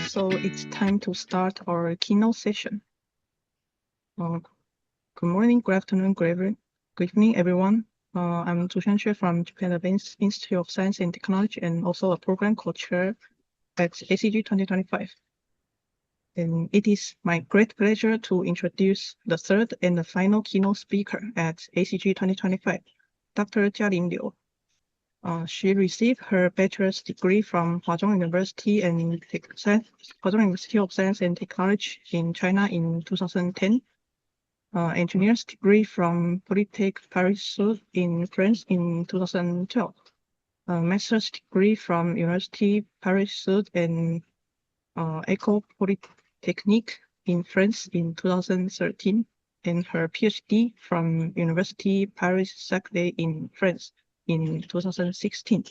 so it's time to start our keynote session. Good morning, good afternoon, good evening, everyone. I'm Chu-Hsuan from Japan Advanced Institute of Science and Technology and also a program co-chair at ACG 2025. And it is my great pleasure to introduce the third and the final keynote speaker at ACG 2025, Dr. Jialin Liu. She received her bachelor's degree from Huazhong University of Science and Technology in China in 2010. Engineer's degree from Polytech Paris in France in 2012. Master's degree from University Paris and École Polytechnique in France in 2013, and her PhD from University Paris-Saclay in France in 2016.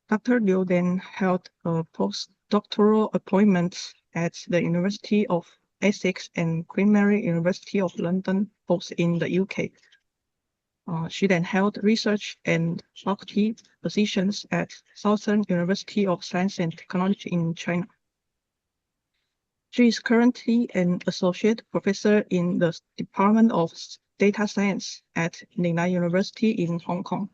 Dr. Liu then held a postdoctoral appointment at the University of Essex and Queen Mary University of London, both in the UK. She then held research and faculty positions at Southern University of Science and Technology in China. She is currently an associate professor in the Department of Data Science at Nanyang University in Hong Kong.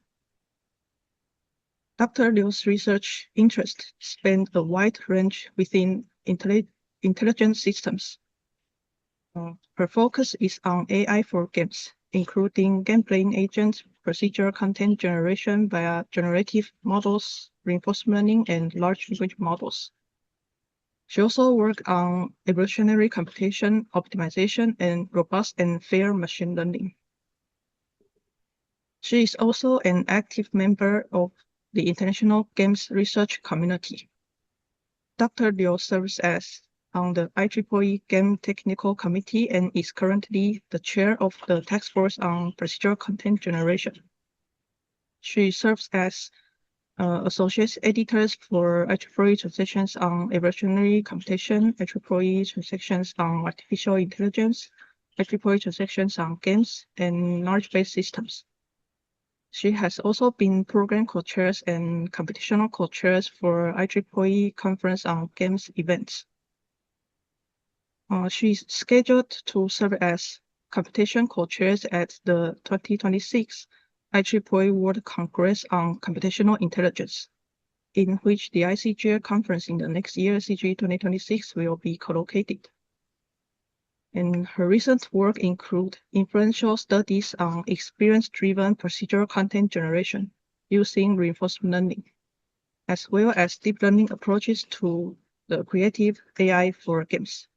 Dr. Liu's research interests span a wide range within intelligent systems. Her focus is on AI for games, including game playing agents, procedural content generation via generative models, reinforcement learning, and large language models. She also worked on evolutionary computation, optimization, and robust and fair machine learning. She is also an active member of the International Games Research Community. Dr. Liu serves on the IEEE Game Technical Committee and is currently the chair of the Task Force on Procedural Content Generation. She serves as associate editors for IEEE transactions on evolutionary computation, IEEE transactions on artificial intelligence, IEEE transactions on games, and knowledge-based systems. She has also been program co-chairs and computational co-chairs for IEEE Conference on Games events. She is scheduled to serve as computation co-chairs at the 2026 IEEE World Congress on Computational Intelligence, in which the ICG conference in the next year, ACG 2026, will be co-located. And her recent work include influential studies on experience-driven procedural content generation using reinforcement learning, as well as deep learning approaches to the creative AI for games.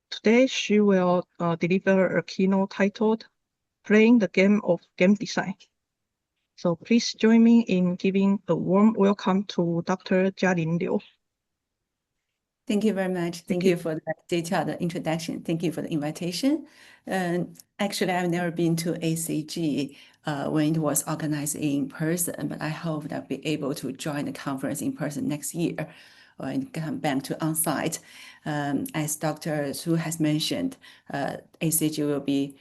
Today, she will deliver a keynote titled Playing the Game of Game Design. So please join me in giving a warm welcome to Dr. Jialin Liu. Thank you very much. Thank you for that detailed introduction. Thank you for the invitation. Actually, I've never been to ACG when it was organized in person, but I hope that I'll be able to join the conference in person next year and come back to on-site. As Dr. Su has mentioned, ACG will be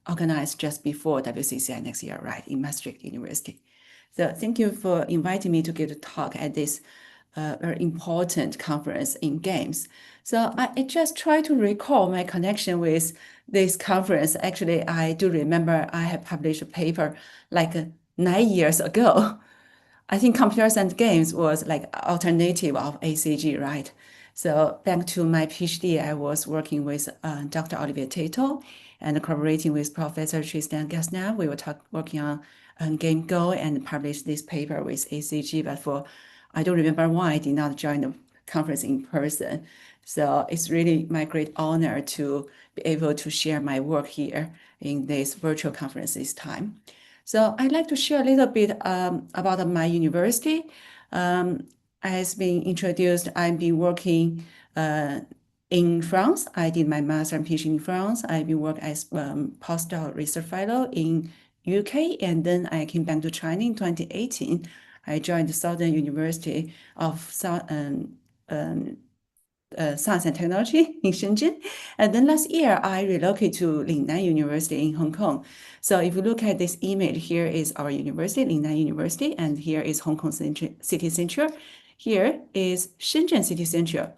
organized just before WCCI next year, right, in Maastricht University. So thank you for inviting me to give a talk at this very important conference in games. So I just try to recall my connection with this conference. Actually, I do remember I have published a paper like 9 years ago. I think computers and games was like alternative of ACG, right? So back to my PhD, I was working with Dr. Olivier Tato and collaborating with Professor Tristan Gasna. We were working on Game Go and published this paper with ACG, but I don't remember why I did not join the conference in person. So it's really my great honor to be able to share my work here in this virtual conference this time. So I'd like to share a little bit about my university. As been introduced, I've been working in France. I did my master and PhD in France. I've been working as postdoc research fellow in UK, and then I came back to China in 2018. I joined the Southern University of Science and Technology in Shenzhen. And then last year, I relocated to Nanyang University in Hong Kong. So if you look at this image, here is our university, Nanyang University, and here is Hong Kong City Center. here is Shenzhen City Central.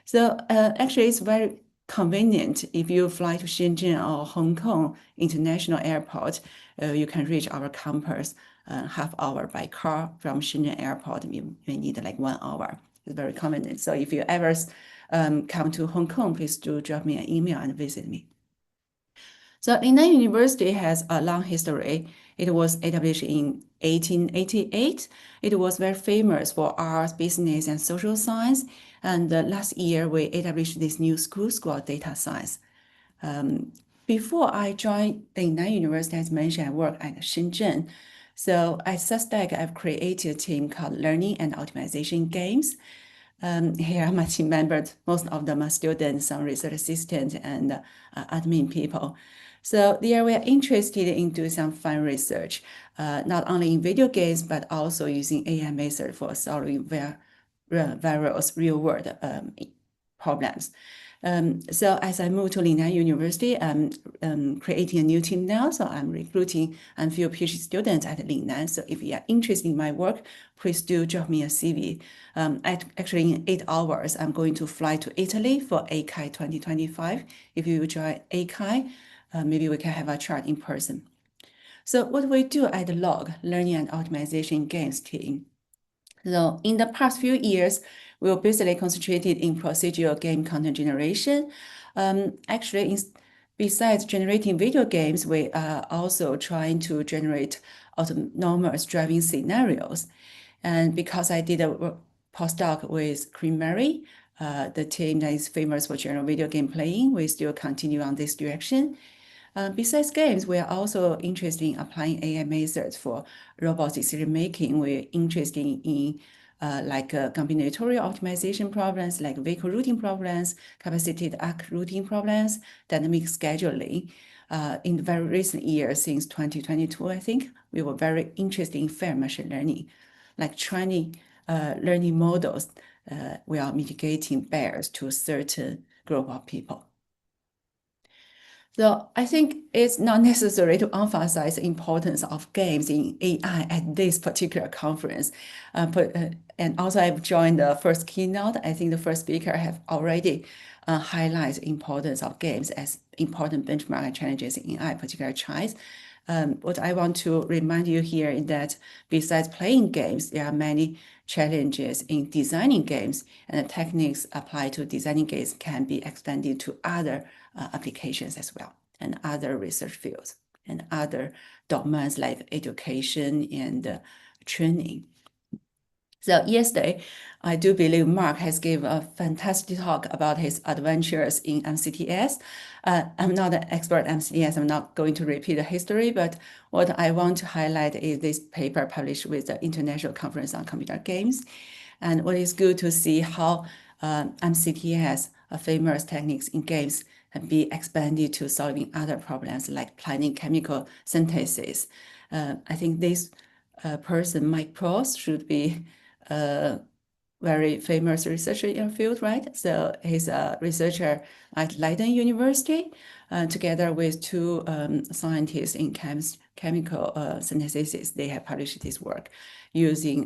So actually, it's very convenient. If you fly to Shenzhen or Hong Kong International Airport, you can reach our campus half hour by car from Shenzhen Airport. You may need like 1 hour. It's very convenient. So if you ever come to Hong Kong, please do drop me an email and visit me. So Lingnan University has a long history. It was established in 1888. It was very famous for arts, business, and social science. And last year, we established this new school of data science. Before I joined Lingnan University, as mentioned, I worked at Shenzhen. So at Sustack, I've created a team called Learning and Optimization Games. Here are my team members. Most of them are students, some research assistants, and admin people. So there we are interested in doing some fun research, not only in video games, but also using AI method for solving various real-world problems. So as I moved to Lingnan University, I'm creating a new team now. So I'm recruiting a few PhD students at Lingnan. So if you are interested in my work, please do drop me a CV. Actually, in 8 hours, I'm going to fly to Italy for ACI 2025. If you join ACI, maybe we can have a chat in person. So what we do at the LOG, Learning and Optimization Games team. So in the past few years, we were basically concentrated in procedural game content generation. Actually, besides generating video games, we are also trying to generate autonomous driving scenarios. And because I did a postdoc with Queen Mary, the team that is famous for general video game playing, we still continue on this direction. Besides games, we are also interested in applying AI methods for robot decision making. We're interested in combinatorial optimization problems, like vehicle routing problems, capacitated arc routing problems, dynamic scheduling. In the very recent years, since 2022, I think, we were very interested in fair machine learning, like training learning models. We are mitigating bias to a certain group of people. So I think it's not necessary to emphasize the importance of games in AI at this particular conference. And also I've joined the first keynote. I think the first speaker have already highlighted the importance of games as important benchmark challenges in AI, particularly choice. What I want to remind you here is that besides playing games, there are many challenges in designing games, and the techniques applied to designing games can be extended to other applications as well, and other research fields, and other domains like education and training. So yesterday, I do believe Mark has given a fantastic talk about his adventures in MCTS. I'm not an expert in MCTS. I'm not going to repeat the history, but what I want to highlight is this paper published with the International Conference on Computer Games. And what is good to see how MCTS, famous techniques in games, can be expanded to solving other problems like planning chemical synthesis. I think this person, Mike Pross, should be very famous researcher in the field, right? So he's a researcher at Leiden University, together with two scientists in chemical synthesis. They have published this work using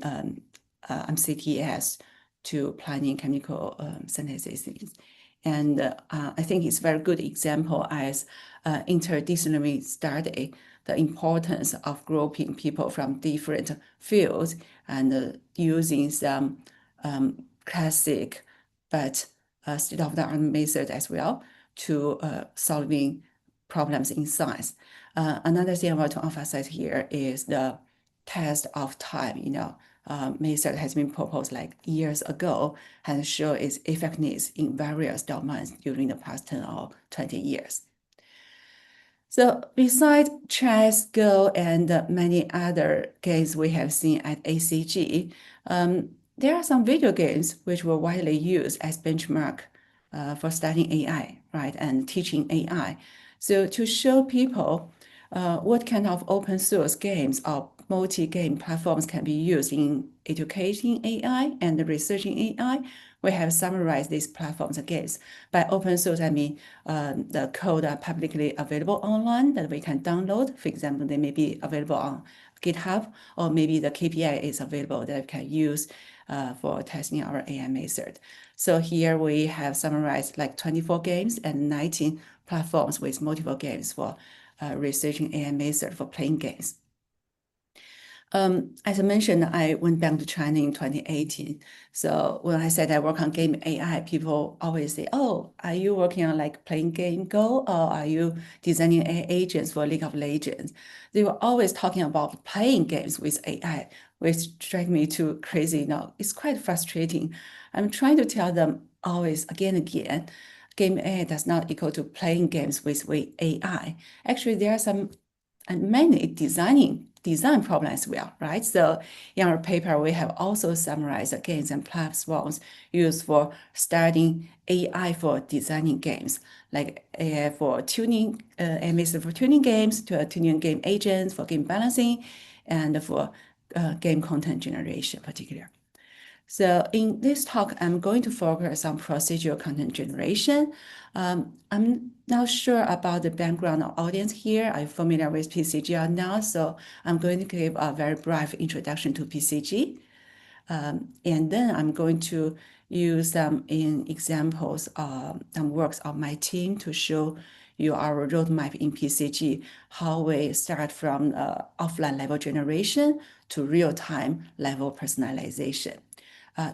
MCTS to planning chemical synthesis. And I think it's a very good example as interdisciplinary study, the importance of grouping people from different fields and using some classic but state-of-the-art method as well to solving problems in science. Another thing I want to emphasize here is the test of time. Method has been proposed like years ago and show its effectiveness in various domains during the past 10 or 20 years. So besides chess, Go, and many other games we have seen at ACG, there are some video games which were widely used as benchmark for studying AI, right, and teaching AI. So to show people what kind of open source games or multi-game platforms can be used in educating AI and researching AI, we have summarized these platforms and games. By open source, I mean the code are publicly available online that we can download. For example, they may be available on GitHub, or maybe the KPI is available that we can use for testing our AI method. So here we have summarized like 24 games and 19 platforms with multiple games for researching AI method for playing games. As I mentioned, I went back to China in 2018. So when I said I work on game AI, people always say, "Oh, are you working on like playing game Go, or are you designing AI agents for League of Legends?" They were always talking about playing games with AI, which drives me too crazy. Now it's quite frustrating. I'm trying to tell them always again and again, game AI does not equal to playing games with AI. Actually, there are some and many design problems as well, right? So in our paper, we have also summarized the games and platforms used for studying AI for designing games, like AI for tuning, method for tuning games, to tuning game agents for game balancing, and for game content generation particularly. So in this talk, I'm going to focus on procedural content generation. I'm not sure about the background of audience here. I'm familiar with PCG or not, so I'm going to give a very brief introduction to PCG. And then I'm going to use some examples, some works of my team to show you our roadmap in PCG, how we start from offline level generation to real-time level personalization.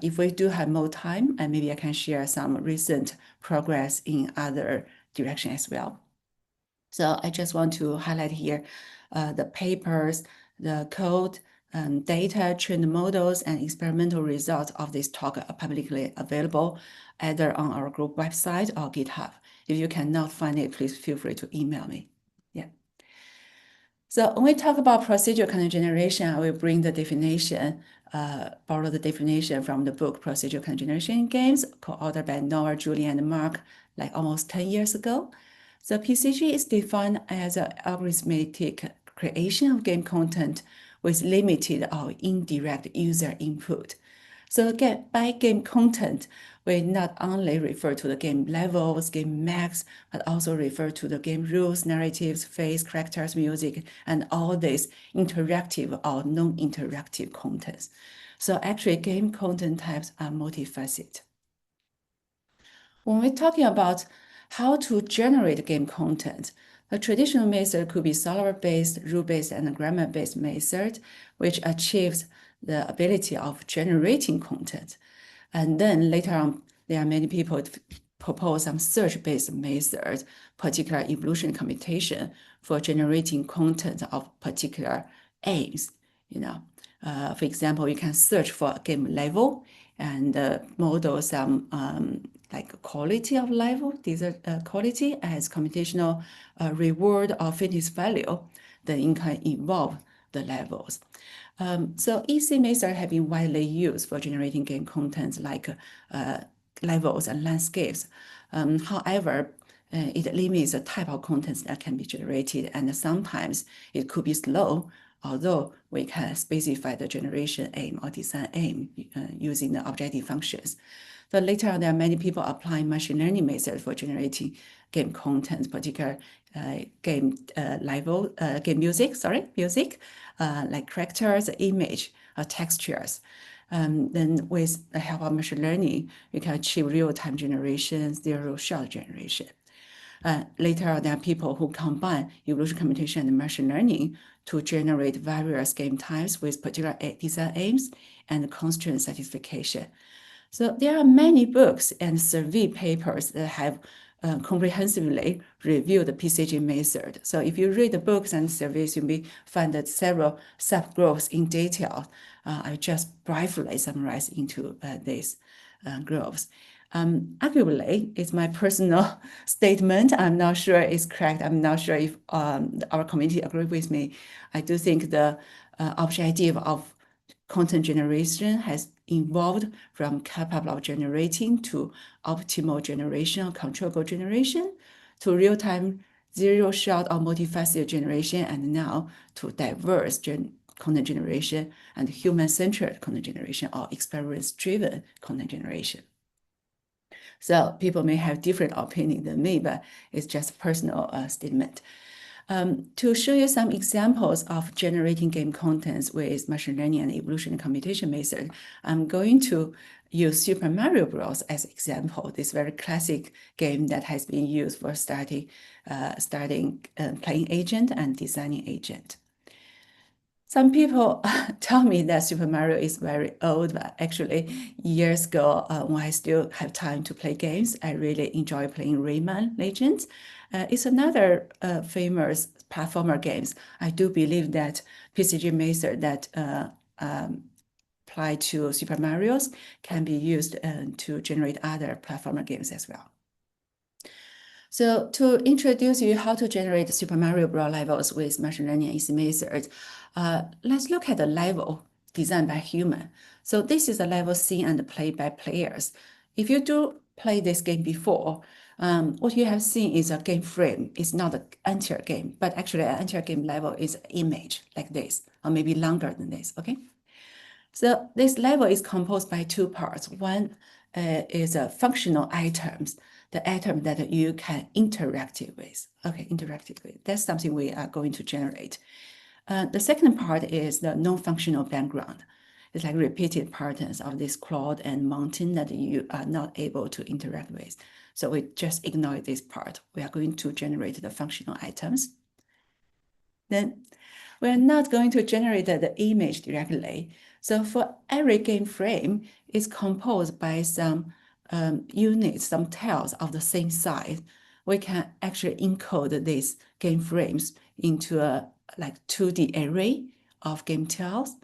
If we do have more time, and maybe I can share some recent progress in other direction as well. So I just want to highlight here the papers, the code, data, trained models, and experimental results of this talk are publicly available either on our group website or GitHub. If you cannot find it, please feel free to email me. Yeah. So when we talk about procedural content generation, I will bring the definition, borrow the definition from the book Procedural Content Generation in Games, co-authored by Noah, Julie, and Mark, like almost 10 years ago. So PCG is defined as an algorithmic creation of game content with limited or indirect user input. So again, by game content, we not only refer to the game levels, game mechs, but also refer to the game rules, narratives, face, characters, music, and all these interactive or non-interactive contents. So actually, game content types are multifaceted. When we're talking about how to generate game content, a traditional method could be solver-based, rule-based, and grammar-based method, which achieves the ability of generating content. And then later on, there are many people propose some search-based methods, particular evolution computation, for generating content of particular aims. For example, you can search for a game level and model some like quality of level, quality as computational reward or fitness value. Then you can evolve the levels. So EC methods have been widely used for generating game contents like levels and landscapes. However, it limits the type of contents that can be generated, and sometimes it could be slow, although we can specify the generation aim or design aim using the objective functions. So later on, there are many people applying machine learning methods for generating game content, particular game music, like characters, image, textures. Then with the help of machine learning, you can achieve real-time generation, zero-shot generation. Later on, there are people who combine evolution computation and machine learning to generate various game types with particular design aims and constraint satisfaction. So there are many books and survey papers that have comprehensively reviewed the PCG method. So if you read the books and surveys, you may find that several subgroups in detail. I just briefly summarize into these groups. Arguably, it's my personal statement. I'm not sure it's correct. I'm not sure if our community agree with me. I do think the objective of content generation has evolved from capable of generating to optimal generation or controllable generation to real-time zero-shot or multifaceted generation, and now to diverse content generation and human-centered content generation or experience-driven content generation. So people may have different opinion than me, but it's just a personal statement. To show you some examples of generating game contents with machine learning and evolutionary computation method, I'm going to use Super Mario Bros. As example, this very classic game that has been used for starting playing agent and designing agent. Some people tell me that Super Mario is very old, but actually years ago, when I still have time to play games, I really enjoy playing Rayman Legends. It's another famous platformer games. I do believe that PCG method that apply to Super Mario's can be used to generate other platformer games as well. So to introduce you how to generate Super Mario Bros. Levels with machine learning and EC methods, let's look at the level designed by human. So this is a level seen and played by players. If you do play this game before, what you have seen is a game frame. It's not an entire game, but actually an entire game level is an image like this, or maybe longer than this, okay? So this level is composed by two parts. One is functional items, the item that you can interact with. Okay, interactive with. That's something we are going to generate. The second part is the non-functional background. It's like repeated patterns of this cloud and mountain that you are not able to interact with. So we just ignore this part. We are going to generate the functional items. Then we're not going to generate the image directly. So for every game frame, it's composed by some units, some tiles of the same size. We can actually encode these game frames into a like 2D array of game tiles.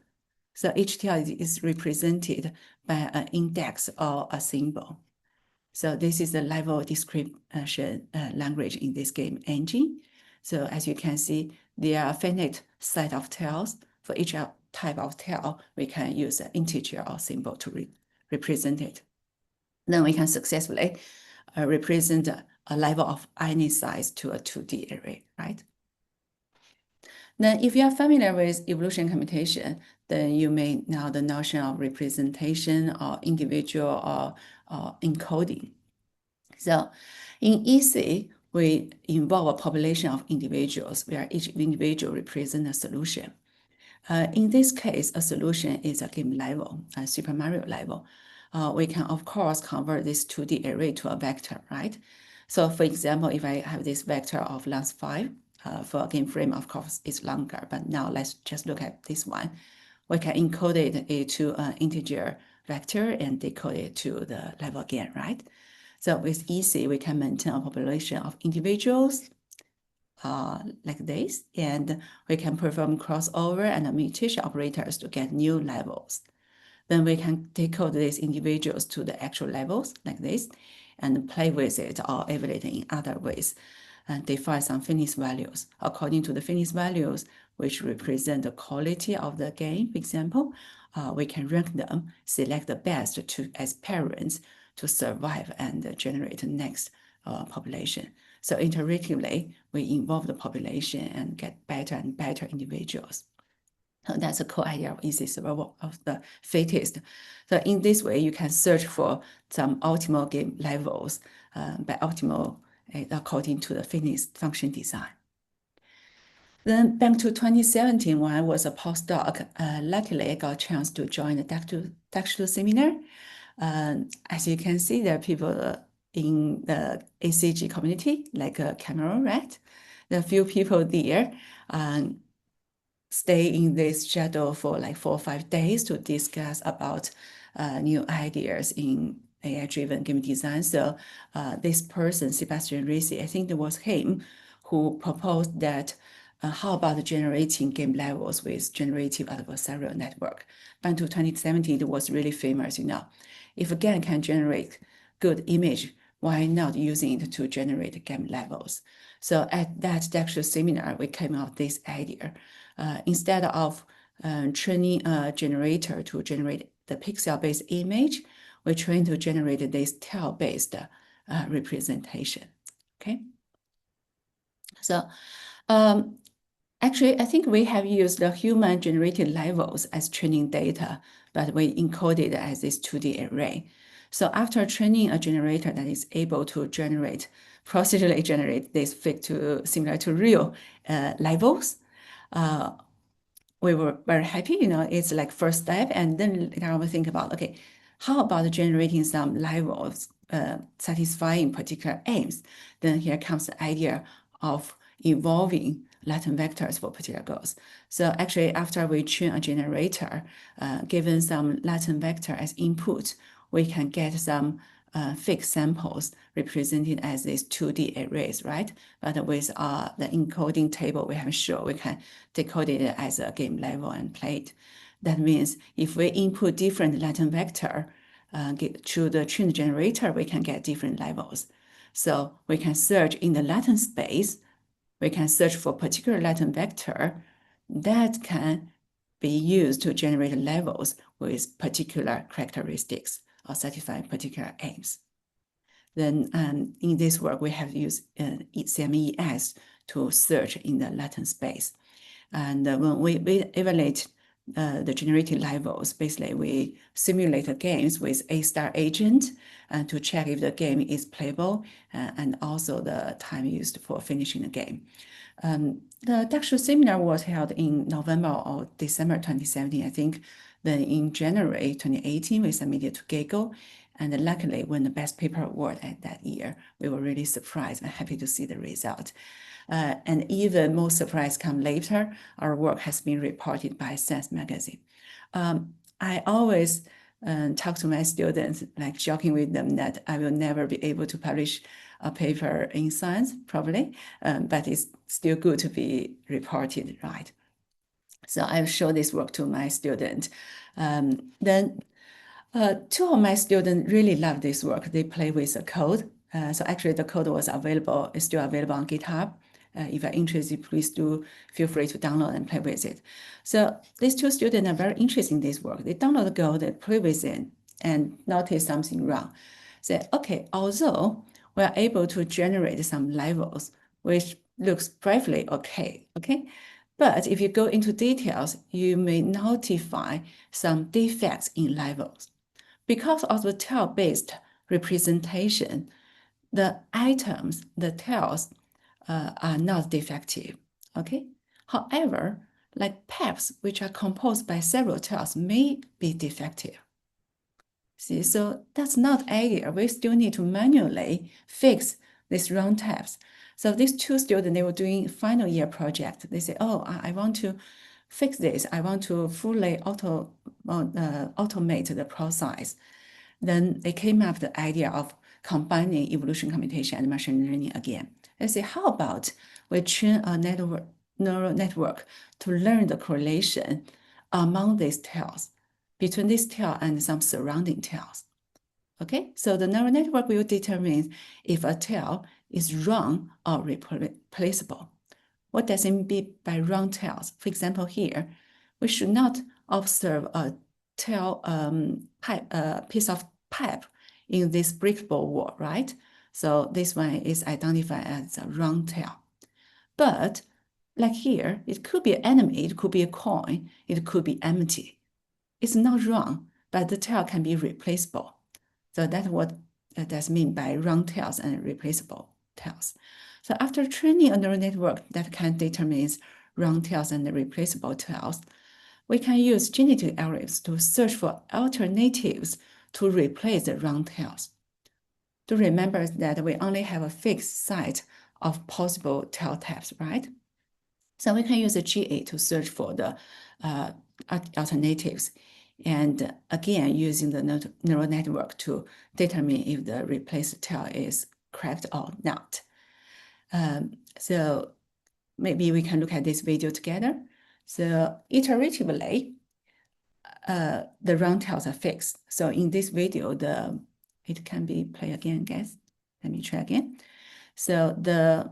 So each tile is represented by an index or a symbol. So this is the level description language in this game engine. So as you can see, there are a finite set of tiles. For each type of tile, we can use an integer or symbol to represent it. Then we can successfully represent a level of any size to a 2D array, right? Then if you are familiar with evolution computation, then you may know the notion of representation or individual or encoding. So in EC, we involve a population of individuals where each individual represents a solution. In this case, a solution is a game level, a Super Mario level. We can, of course, convert this 2D array to a vector, right? So for example, if I have this vector of length 5, for a game frame, of course, it's longer, but now let's just look at this one. We can encode it to an integer vector and decode it to the level again, right? So with EC, we can maintain a population of individuals like this, and we can perform crossover and mutation operators to get new levels. Then we can decode these individuals to the actual levels like this and play with it or evaluate it in other ways and define some finished values. According to the finished values, which represent the quality of the game, for example, we can rank them, select the best as parents to survive and generate the next population. So iteratively, we involve the population and get better and better individuals. So that's a core idea of easy survival of the fittest. So in this way, you can search for some optimal game levels by optimal according to the finished function design. Then back to 2017, when I was a postdoc, luckily I got a chance to join the Dr. seminar. As you can see, there are people in the ACG community, like Cameron, right? There are a few people there stay in this shadow for like 4 or 5 days to discuss about new ideas in AI-driven game design. So this person, Sebastian Risi, I think it was him who proposed that how about generating game levels with generative adversarial network? Back to 2017, it was really famous, you know. If a game can generate good image, why not using it to generate game levels? So at that Dr. seminar, we came up with this idea. Instead of training a generator to generate the pixel-based image, we're trying to generate this tile-based representation, okay? So actually, I think we have used the human-generated levels as training data, but we encoded as this 2D array. So after training a generator that is able to procedurally generate this fit to similar to real levels, we were very happy. It's like first step, and then later we think about, okay, how about generating some levels satisfying particular aims? Then here comes the idea of evolving Latin vectors for particular goals. So actually, after we train a generator, given some Latin vector as input, we can get some fixed samples represented as these 2D arrays, right? But with the encoding table we have shown, we can decode it as a game level and play it. That means if we input different Latin vector to the trained generator, we can get different levels. So we can search in the Latin space, we can search for particular Latin vector that can be used to generate levels with particular characteristics or satisfying particular aims. Then in this work, we have used CMES to search in the Latin space. And when we evaluate the generated levels, basically we simulate games with A-star agent to check if the game is playable and also the time used for finishing the game. The Dakshu seminar was held in November or December 2017, I think. Then in January 2018, we submitted to GAGO, and luckily won the Best Paper Award at that year. We were really surprised and happy to see the result. And even more surprise come later, our work has been reported by Science magazine. I always talk to my students, like joking with them that I will never be able to publish a paper in Science, probably, but it's still good to be reported, right? So I show this work to my student. Then two of my students really love this work. They play with the code. So actually the code was available, is still available on GitHub. If you're interested, please do feel free to download and play with it. So these two students are very interested in this work. They download the code, they play with it, and notice something wrong. Say, okay, although we are able to generate some levels, which looks briefly okay, but if you go into details, you may notify some defects in levels. Because of the tile-based representation, the items, the tiles, are not defective, However, like paths, which are composed by several tiles, may be defective. See, so that's not ideal. We still need to manually fix these wrong tabs. So these two students, they were doing final year project. They say, oh, I want to fix this. I want to fully automate the process. Then they came up with the idea of combining evolution computation and machine learning again. They say, how about we train a neural network to learn the correlation among these tiles, between this tile and some surrounding tiles. So the neural network will determine if a tile is wrong or replaceable. What does it mean by wrong tiles? For example, here, we should not observe a tile piece of pipe in this breakable wall, right? So this one is identified as a wrong tile. But like here, it could be an enemy, it could be a coin, it could be empty. It's not wrong, but the tile can be replaceable. So that's what does mean by wrong tiles and replaceable tiles. So after training a neural network that can determine wrong tiles and replaceable tiles, we can use genetic algorithms to search for alternatives to replace the wrong tiles. To remember that we only have a fixed set of possible tile types, right? So we can use a GA to search for the alternatives. And again, using the neural network to determine if the replaced tile is correct or not. So maybe we can look at this video together. So iteratively, the wrong tiles are fixed. So in this video, it can be played again, guys. Let me try again. So the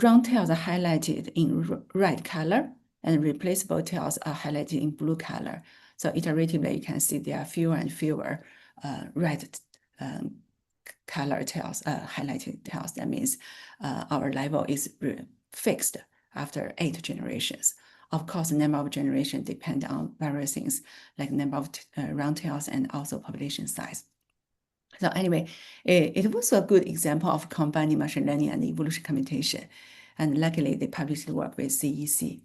wrong tiles are highlighted in red color and replaceable tiles are highlighted in blue color. So iteratively, you can see there are fewer and fewer red color tiles, highlighted tiles. That means our level is fixed after 8 generations. Of course, the number of generations depend on various things like number of round tails and also population size. So anyway, it was a good example of combining machine learning and evolution computation. And luckily, they published the work with CEC.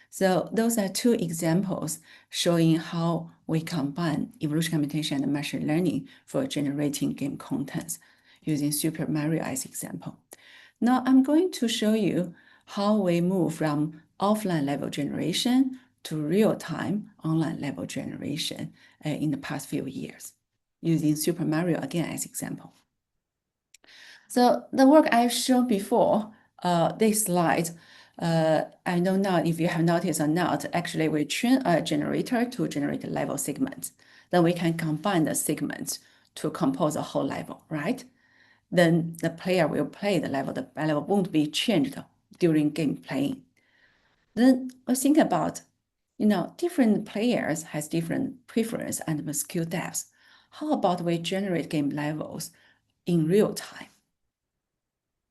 So those are two examples showing how we combine evolution computation and machine learning for generating game contents using Super Mario as example. Now I'm going to show you how we move from offline level generation to real-time online level generation in the past few years, using Super Mario again as example. So the work I've shown before, this slide, I don't know if you have noticed or not, actually we train a generator to generate level segments. Then we can combine the segments to compose a whole level, right? Then the player will play the level won't be changed during game playing. Then we think about, different players has different preference and skill depths. How about we generate game levels in real time?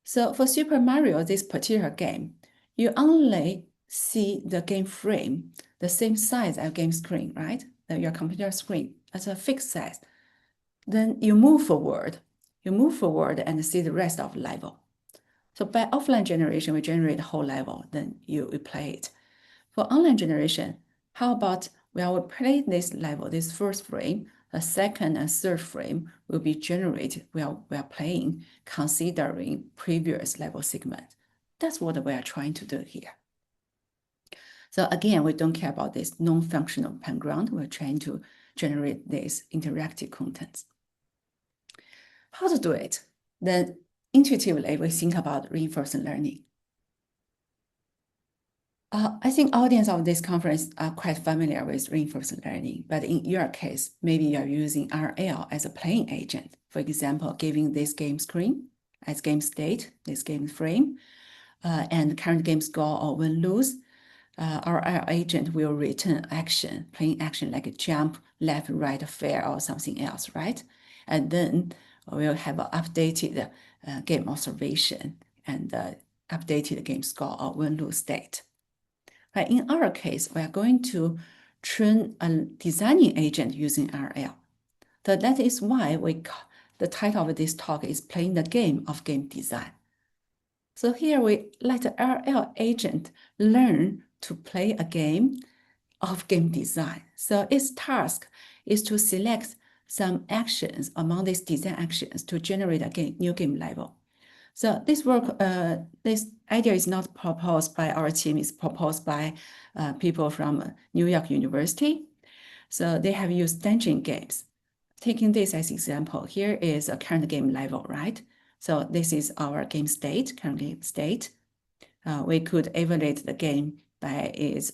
So for Super Mario, this particular game, you only see the game frame, the same size as game screen, right? Your computer screen as a fixed size. Then you move forward and see the rest of the level. So by offline generation, we generate the whole level, then you play it. For online generation, how about we will play this level, this first frame, the second and third frame will be generated while we are playing, considering previous level segment. That's what we are trying to do here. So again, we don't care about this non-functional background. We're trying to generate this interactive contents. How to do it? Then intuitively, we think about reinforcement learning. I think audience of this conference are quite familiar with reinforcement learning, but in your case, maybe you're using RL as a playing agent. For example, giving this game screen as game state, this game frame, and current game score or win-lose. RL agent will return action, playing action like a jump, left, right, fair, or something else, right? And then we'll have an updated game observation and updated game score or win-lose state. But in our case, we are going to train a designing agent using RL. So that is why the title of this talk is Playing the Game of Game Design. So here we let the RL agent learn to play a game of game design. So its task is to select some actions among these design actions to generate a new game level. So this work, this idea is not proposed by our team, it's proposed by people from New York University. So they have used dungeon games. Taking this as example, here is a current game level, right? So this is our game state, current game state. We could evaluate the game by its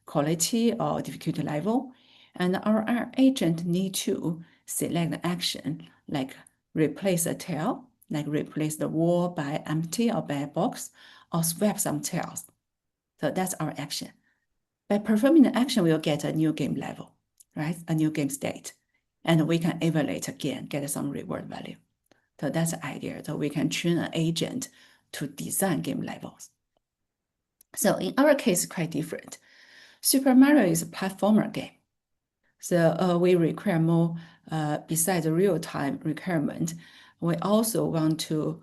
quality or difficulty level. And our agent need to select the action like replace a tile, like replace the wall by empty or by a box, or swap some tiles. So that's our action. By performing the action, we'll get a new game level, right? A new game state. And we can evaluate again, get some reward value. So that's the idea. So we can train an agent to design game levels. So in our case, it's quite different. Super Mario is a platformer game. So we require more, besides the real-time requirement, we also want to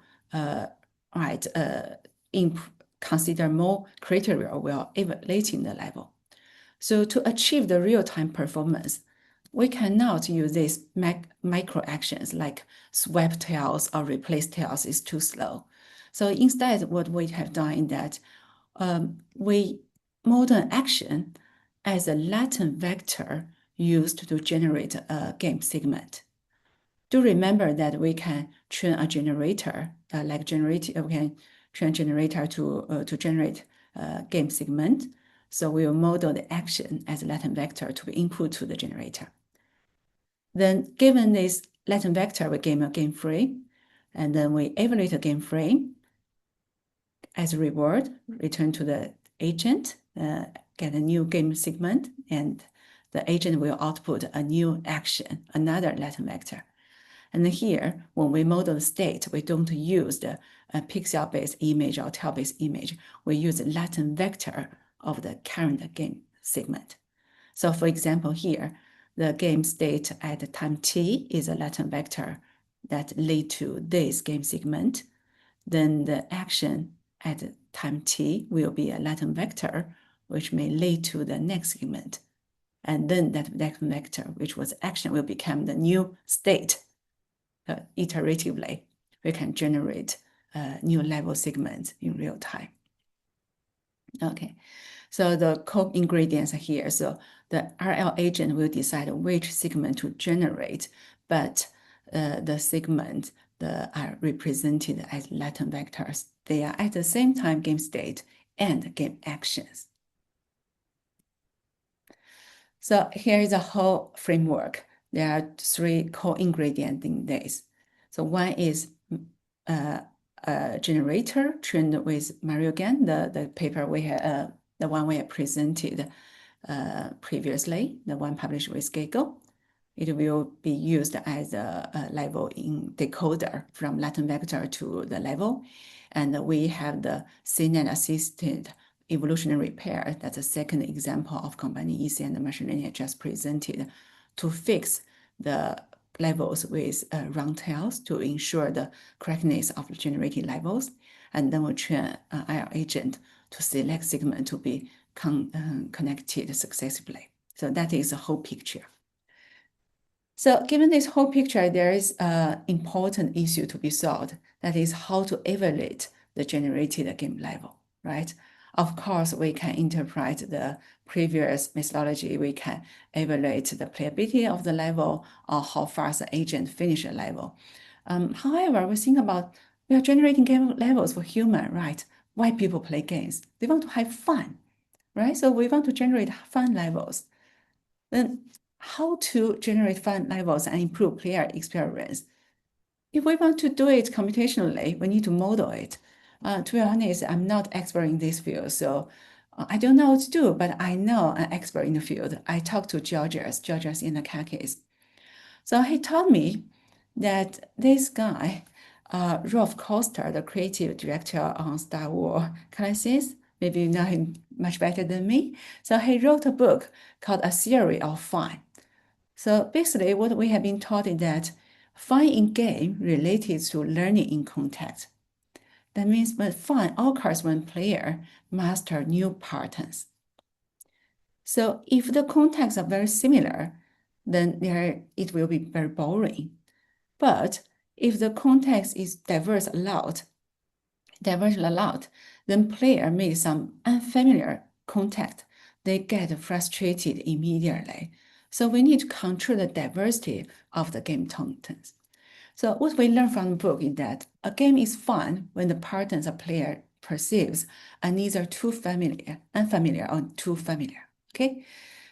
consider more criteria while evaluating the level. So to achieve the real-time performance, we cannot use these micro actions like swap tiles or replace tiles is too slow. So instead, what we have done is that we model an action as a latent vector used to generate a game segment. Do remember that we can train a generator, we can train a generator to generate a game segment. So we will model the action as a latent vector to be input to the generator. Then given this latent vector, we give a game frame, and then we evaluate a game frame. As a reward, return to the agent, get a new game segment, and the agent will output a new action, another latent vector. And here, when we model the state, we don't use the pixel-based image or tile-based image. We use the latent vector of the current game segment. So for example, here, the game state at time t is a latent vector that lead to this game segment, then the action at time t will be a latent vector, which may lead to the next segment. And then that latent vector, which was action, will become the new state. Iteratively, we can generate new level segments in real time. Okay, so the co-ingredients are here. So the RL agent will decide which segment to generate, but the segment are represented as latent vectors. They are at the same time game state and game actions. So here is a whole framework. There are 3 co-ingredients in this. So one is a generator trained with Mario game, the paper we had, the one we had presented previously, the one published with Gaggle. It will be used as a level in decoder from latent vector to the level. And we have the CNET assisted evolutionary pair. That's a second example of combining EC and machine learning I just presented to fix the levels with round tails to ensure the correctness of generated levels. And then we train IR agent to select segment to be connected successfully. So that is the whole picture. So given this whole picture, there is an important issue to be solved. That is how to evaluate the generated game level, right? Of course, we can interpret the previous methodology. We can evaluate the playability of the level or how fast the agent finished the level. However, we think about we are generating game levels for human, right? Why people play games? They want to have fun, right? So we want to generate fun levels. Then how to generate fun levels and improve player experience? If we want to do it computationally, we need to model it. To be honest, I'm not expert in this field, so I don't know what to do, but I know an expert in the field. I talked to Georgios in the case. So he told me that this guy, Rolf Koster, the creative director on Star Wars Classes, maybe you know him much better than me. So he wrote a book called A Theory of Fun. So basically what we have been taught is that fun in game related to learning in context. That means when fun occurs when player master new patterns. So if the contexts are very similar, then it will be very boring. But if the context is diverse a lot, then player make some unfamiliar context. They get frustrated immediately. So we need to control the diversity of the game contents. So what we learn from the book is that a game is fun when the patterns a player perceives are neither too unfamiliar or too familiar, okay?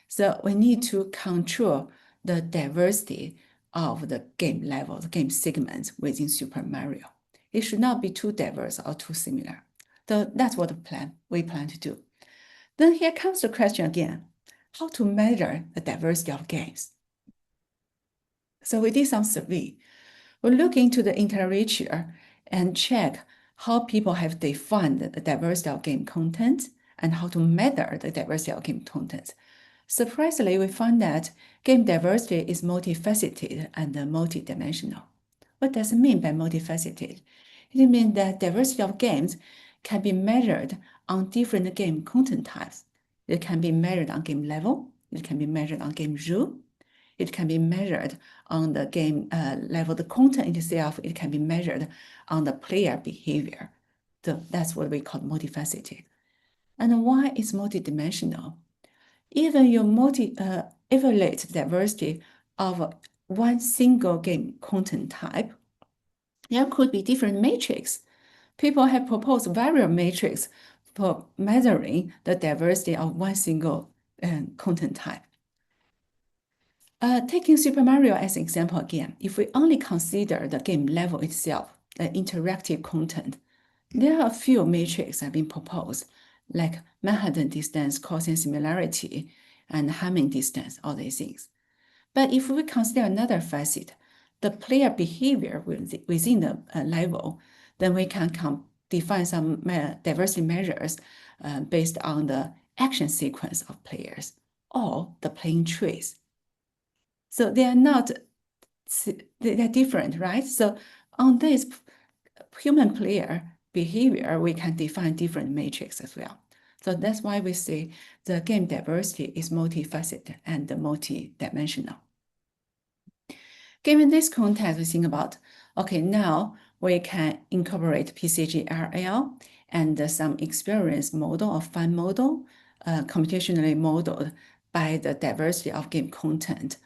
So we need to control the diversity of the game levels, game segments within Super Mario. It should not be too diverse or too similar. So that's what we plan to do. Then here comes the question again, how to measure the diversity of games? So we did some survey. We look into the literature and check how people have defined the diversity of game content and how to measure the diversity of game content. Surprisingly, we found that game diversity is multifaceted and multidimensional. What does it mean by multifaceted? It means that diversity of games can be measured on different game content types. It can be measured on game level. It can be measured on game rule. It can be measured on the game level, the content itself. It can be measured on the player behavior. So that's what we call multifaceted. And why is multidimensional? Even you evaluate diversity of one single game content type, there could be different metrics. People have proposed various metrics for measuring the diversity of one single content type. Taking Super Mario as an example again, if we only consider the game level itself, the interactive content, there are a few metrics that have been proposed, like Manhattan distance, Gaussian similarity, and Hamming distance, all these things. But if we consider another facet, the player behavior within the level, then we can define some diversity measures based on the action sequence of players or the playing trees. So they are not, they're different, right? So on this human player behavior, we can define different matrix as well. So that's why we say the game diversity is multifaceted and multi-dimensional. Given this context, we think about, okay, now we can incorporate PCG-RL and some experience model or fun model, computationally modeled by the diversity of game content.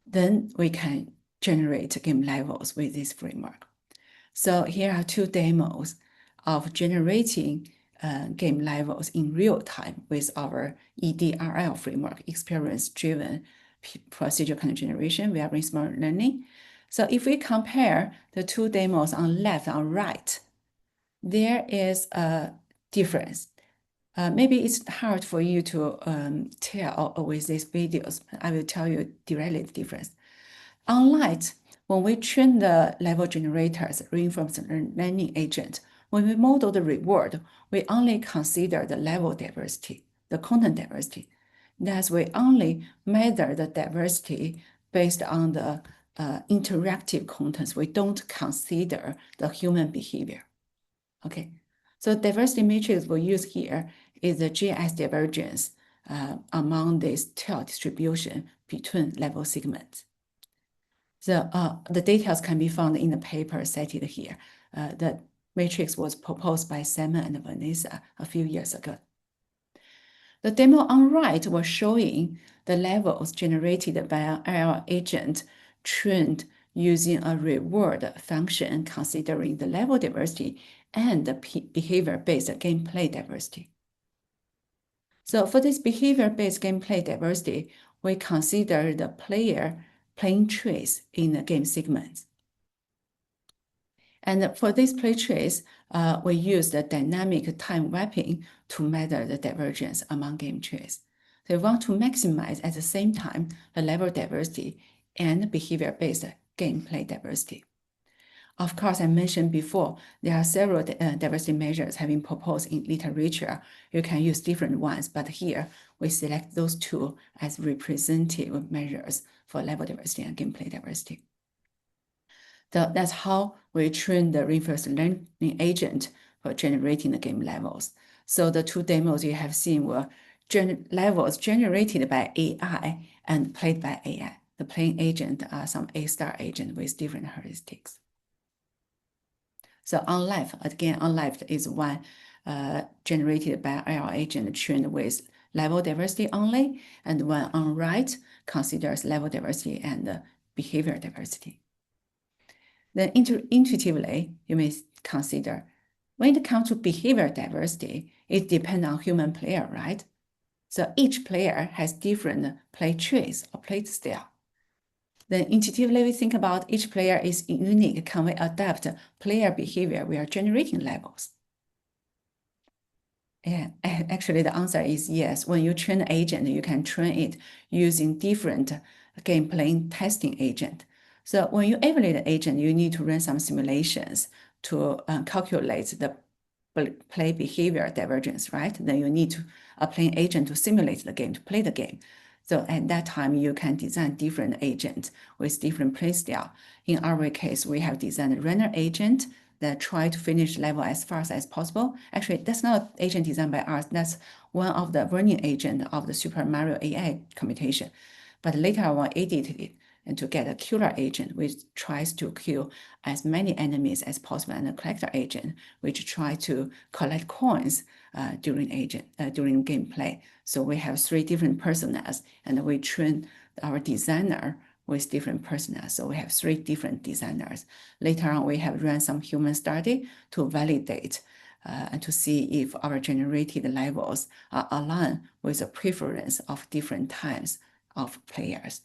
Then we can generate game levels with this framework. So here are two demos of generating game levels in real time with our EDRL framework, experience-driven procedural content generation via reinforcement learning. So if we compare the two demos on left and right, there is a difference. Maybe it's hard for you to tell with these videos. I will tell you directly the difference. On light, when we train the level generators reinforcement learning agent, when we model the reward, we only consider the level diversity, the content diversity. Thus, we only measure the diversity based on the interactive contents. We don't consider the human behavior. Okay, so diversity matrix we use here is the GS divergence among this tail distribution between level segments. The details can be found in the paper cited here. The matrix was proposed by Simon and Vanessa a few years ago. The demo on right was showing the levels generated by an AI agent trained using a reward function considering the level diversity and the behavior-based gameplay diversity. So for this behavior-based gameplay diversity, we consider the player playing trace in the game segments. And for this play trace, we use the dynamic time mapping to measure the divergence among game trace. So we want to maximize at the same time the level diversity and behavior-based gameplay diversity. Of course, I mentioned before, there are several diversity measures have been proposed in literature. You can use different ones, but here we select those two as representative measures for level diversity and gameplay diversity. So that's how we train the reinforcement learning agent for generating the game levels. So the two demos you have seen were levels generated by AI and played by AI. The playing agent are some A-star agent with different heuristics. So on left, again, on left is one generated by AI agent trained with level diversity only, and one on right considers level diversity and behavior diversity. Then intuitively, you may consider when it comes to behavior diversity, it depends on human player, right? So each player has different play trace or play style. Then intuitively, we think about each player is unique. Can we adapt player behavior? We are generating levels. Yeah, actually, the answer is yes. When you train an agent, you can train it using different gameplay testing agent. So when you evaluate the agent, you need to run some simulations to calculate the play behavior divergence, right? Then you need to apply an agent to simulate the game, to play the game. So at that time, you can design different agents with different play style. In our case, we have designed a runner agent that try to finish level as fast as possible. Actually, that's not agent designed by us. That's one of the running agent of the Super Mario AI computation. But later I edited it and to get a killer agent, which tries to kill as many enemies as possible, and a collector agent, which try to collect coins during gameplay. So we have 3 different personas, and we train our designer with different personas. So we have 3 different designers. Later on, we have run some human study to validate and to see if our generated levels are aligned with the preference of different types of players.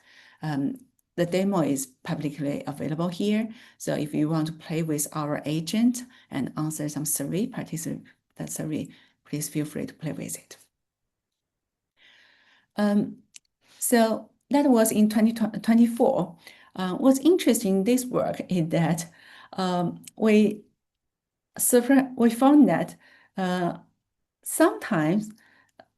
The demo is publicly available here. So if you want to play with our agent and answer some survey, participate that survey, please feel free to play with it. So that was in 2024. What's interesting in this work is that we found that sometimes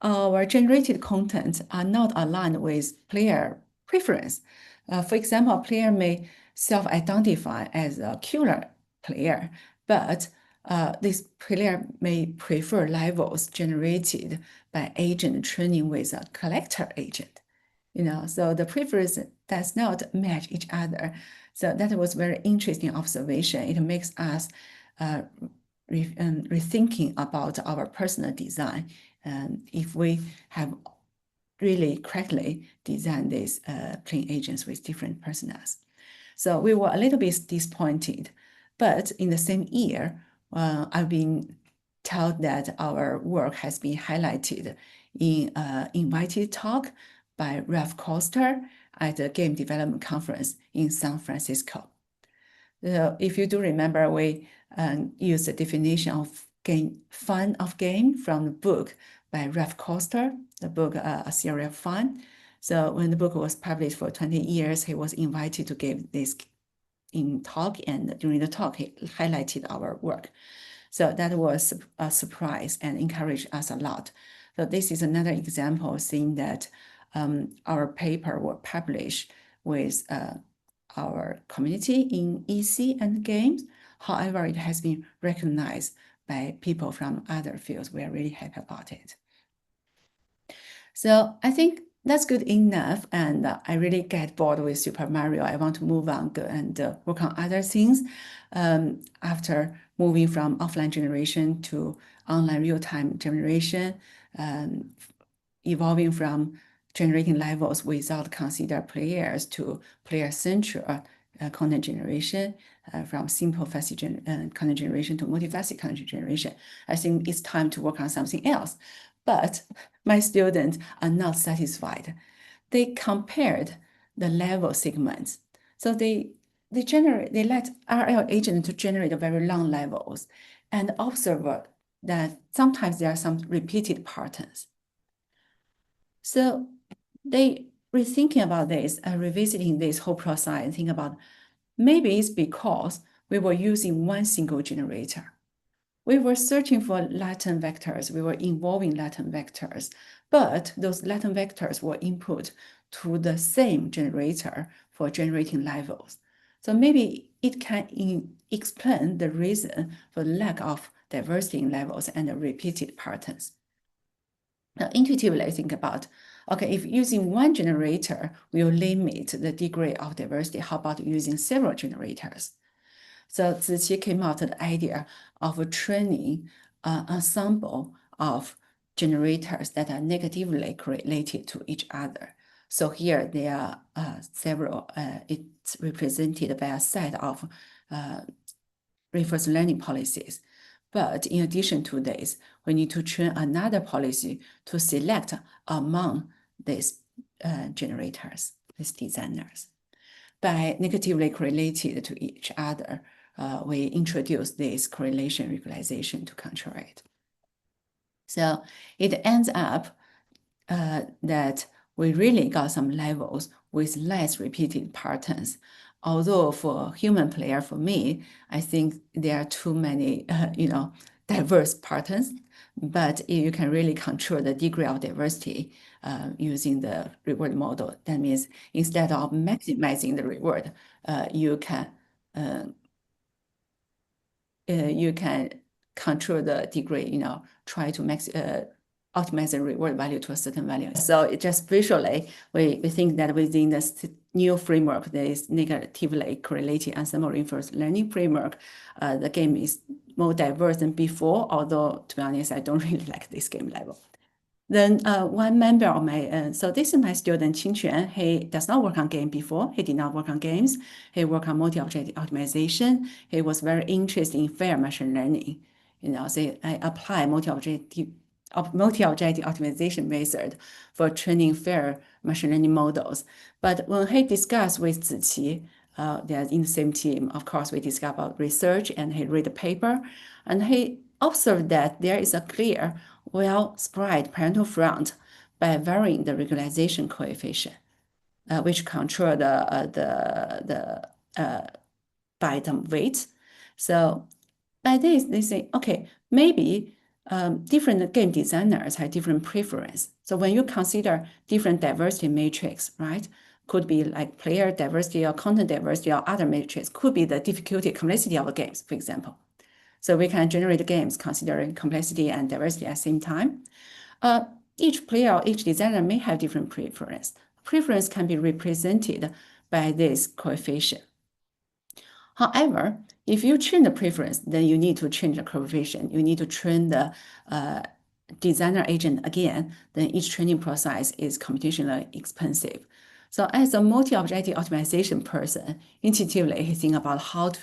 our generated content are not aligned with player preference. For example, a player may self-identify as a killer player, but this player may prefer levels generated by agent training with a collector agent. So the preference does not match each other. So that was very interesting observation. It makes us rethinking about our personal design. If we have really correctly designed these playing agents with different personas. So we were a little bit disappointed. But in the same year, I've been told that our work has been highlighted in an invited talk by Ralph Koster at the Game Development Conference in San Francisco. If you do remember, we used the definition of fun of game from the book by Ralph Koster, the book A Theory of Fun. So when the book was published for 20 years, he was invited to give this in talk, and during the talk, he highlighted our work. So that was a surprise and encouraged us a lot. So this is another example of seeing that our paper were published with our community in EC and games. However, it has been recognized by people from other fields. We are really happy about it. So I think that's good enough, and I really get bored with Super Mario. I want to move on and work on other things. After moving from offline generation to online real-time generation, evolving from generating levels without consider players to player-centric content generation, from simple facet content generation to multifaceted content generation. I think it's time to work on something else. But my students are not satisfied. They compared the level segments. So they let RL agent to generate very long levels and observe that sometimes there are some repeated patterns. So they rethinking about this and revisiting this whole process and think about maybe it's because we were using one single generator. We were searching for latent vectors. We were involving latent vectors, but those latent vectors were input to the same generator for generating levels. So maybe it can explain the reason for the lack of diversity in levels and the repeated patterns. Now, intuitively think about, okay, if using one generator will limit the degree of diversity, how about using several generators? So Ziqi came out with the idea of training an ensemble of generators that are negatively correlated to each other. So here there are several, it's represented by a set of reinforcement learning policies. But in addition to this, we need to train another policy to select among these generators, these designers. By negatively correlated to each other, we introduce this correlation regularization to control it. So it ends up that we really got some levels with less repeated patterns. Although for human player, for me, I think there are too many, diverse patterns, but you can really control the degree of diversity using the reward model. That means instead of maximizing the reward, you can control the degree, try to optimize the reward value to a certain value. So it just visually, we think that within this new framework, there is negatively correlated ensemble reinforcement learning framework, the game is more diverse than before, although to be honest, I don't really like this game level. Then one member of my, so this is my student, Chu-Hsuan. He does not work on game before. He did not work on games. He worked on multi-object optimization. He was very interested in fair machine learning. So I apply multi-object optimization method for training fair machine learning models. But when he discussed with Ziqi, they're in the same team, of course, we discussed about research and he read the paper and he observed that there is a clear, well-spread parental front by varying the regularization coefficient, which control the byte weight. So by this, they say, okay, maybe different game designers have different preference. So when you consider different diversity matrix, right? could be like player diversity or content diversity or other metrics, could be the difficulty, complexity of games, for example. So we can generate games considering complexity and diversity at the same time. Each player or each designer may have different preference. Preference can be represented by this coefficient. However, if you change the preference, then you need to change the coefficient. You need to train the designer agent again. Then each training process is computationally expensive. So as a multi-objective optimization person, intuitively he think about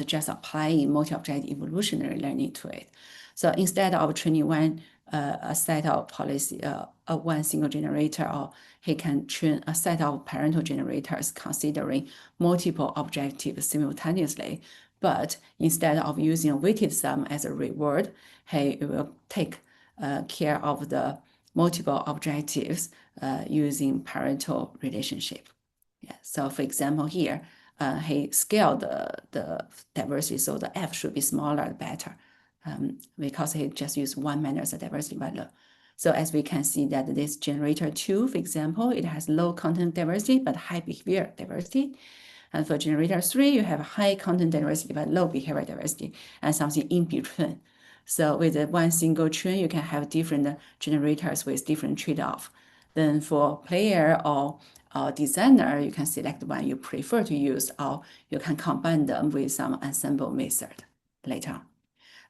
just applying multi-objective evolutionary learning to it. So instead of training a set of policy, one single generator, or he can train a set of parental generators considering multiple objectives simultaneously. But instead of using a weighted sum as a reward, he will take care of the multiple objectives using parental relationship. Yeah. So for example, here, he scaled the diversity, so the F should be smaller, the better, because he just used 1 minus the diversity value. So as we can see that this generator 2, for example, it has low content diversity, but high behavior diversity. And for generator 3, you have high content diversity, but low behavior diversity, and something in between. So with one single train, you can have different generators with different trade-off. Then for player or designer, you can select the one you prefer to use, or you can combine them with some ensemble method later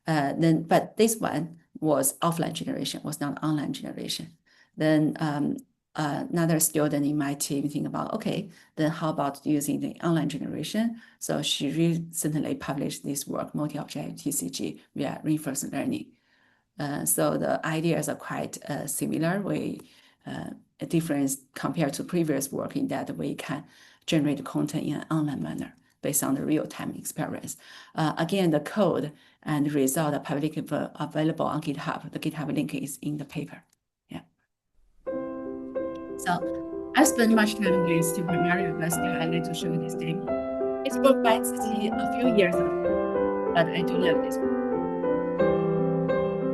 on. But this one was offline generation, was not online generation. Then another student in my team think about, okay, then how about using the online generation? So she recently published this work, multi-object TCG via reinforcement learning. So the ideas are quite similar. A difference compared to previous work in that we can generate content in an online manner based on the real-time experience. Again, the code and the result are publicly available on GitHub. The GitHub link is in the paper. Yeah. So I spent much time with Super Mario, but still I like to show you this demo. It's worked by ACG a few years ago, but I do love this one.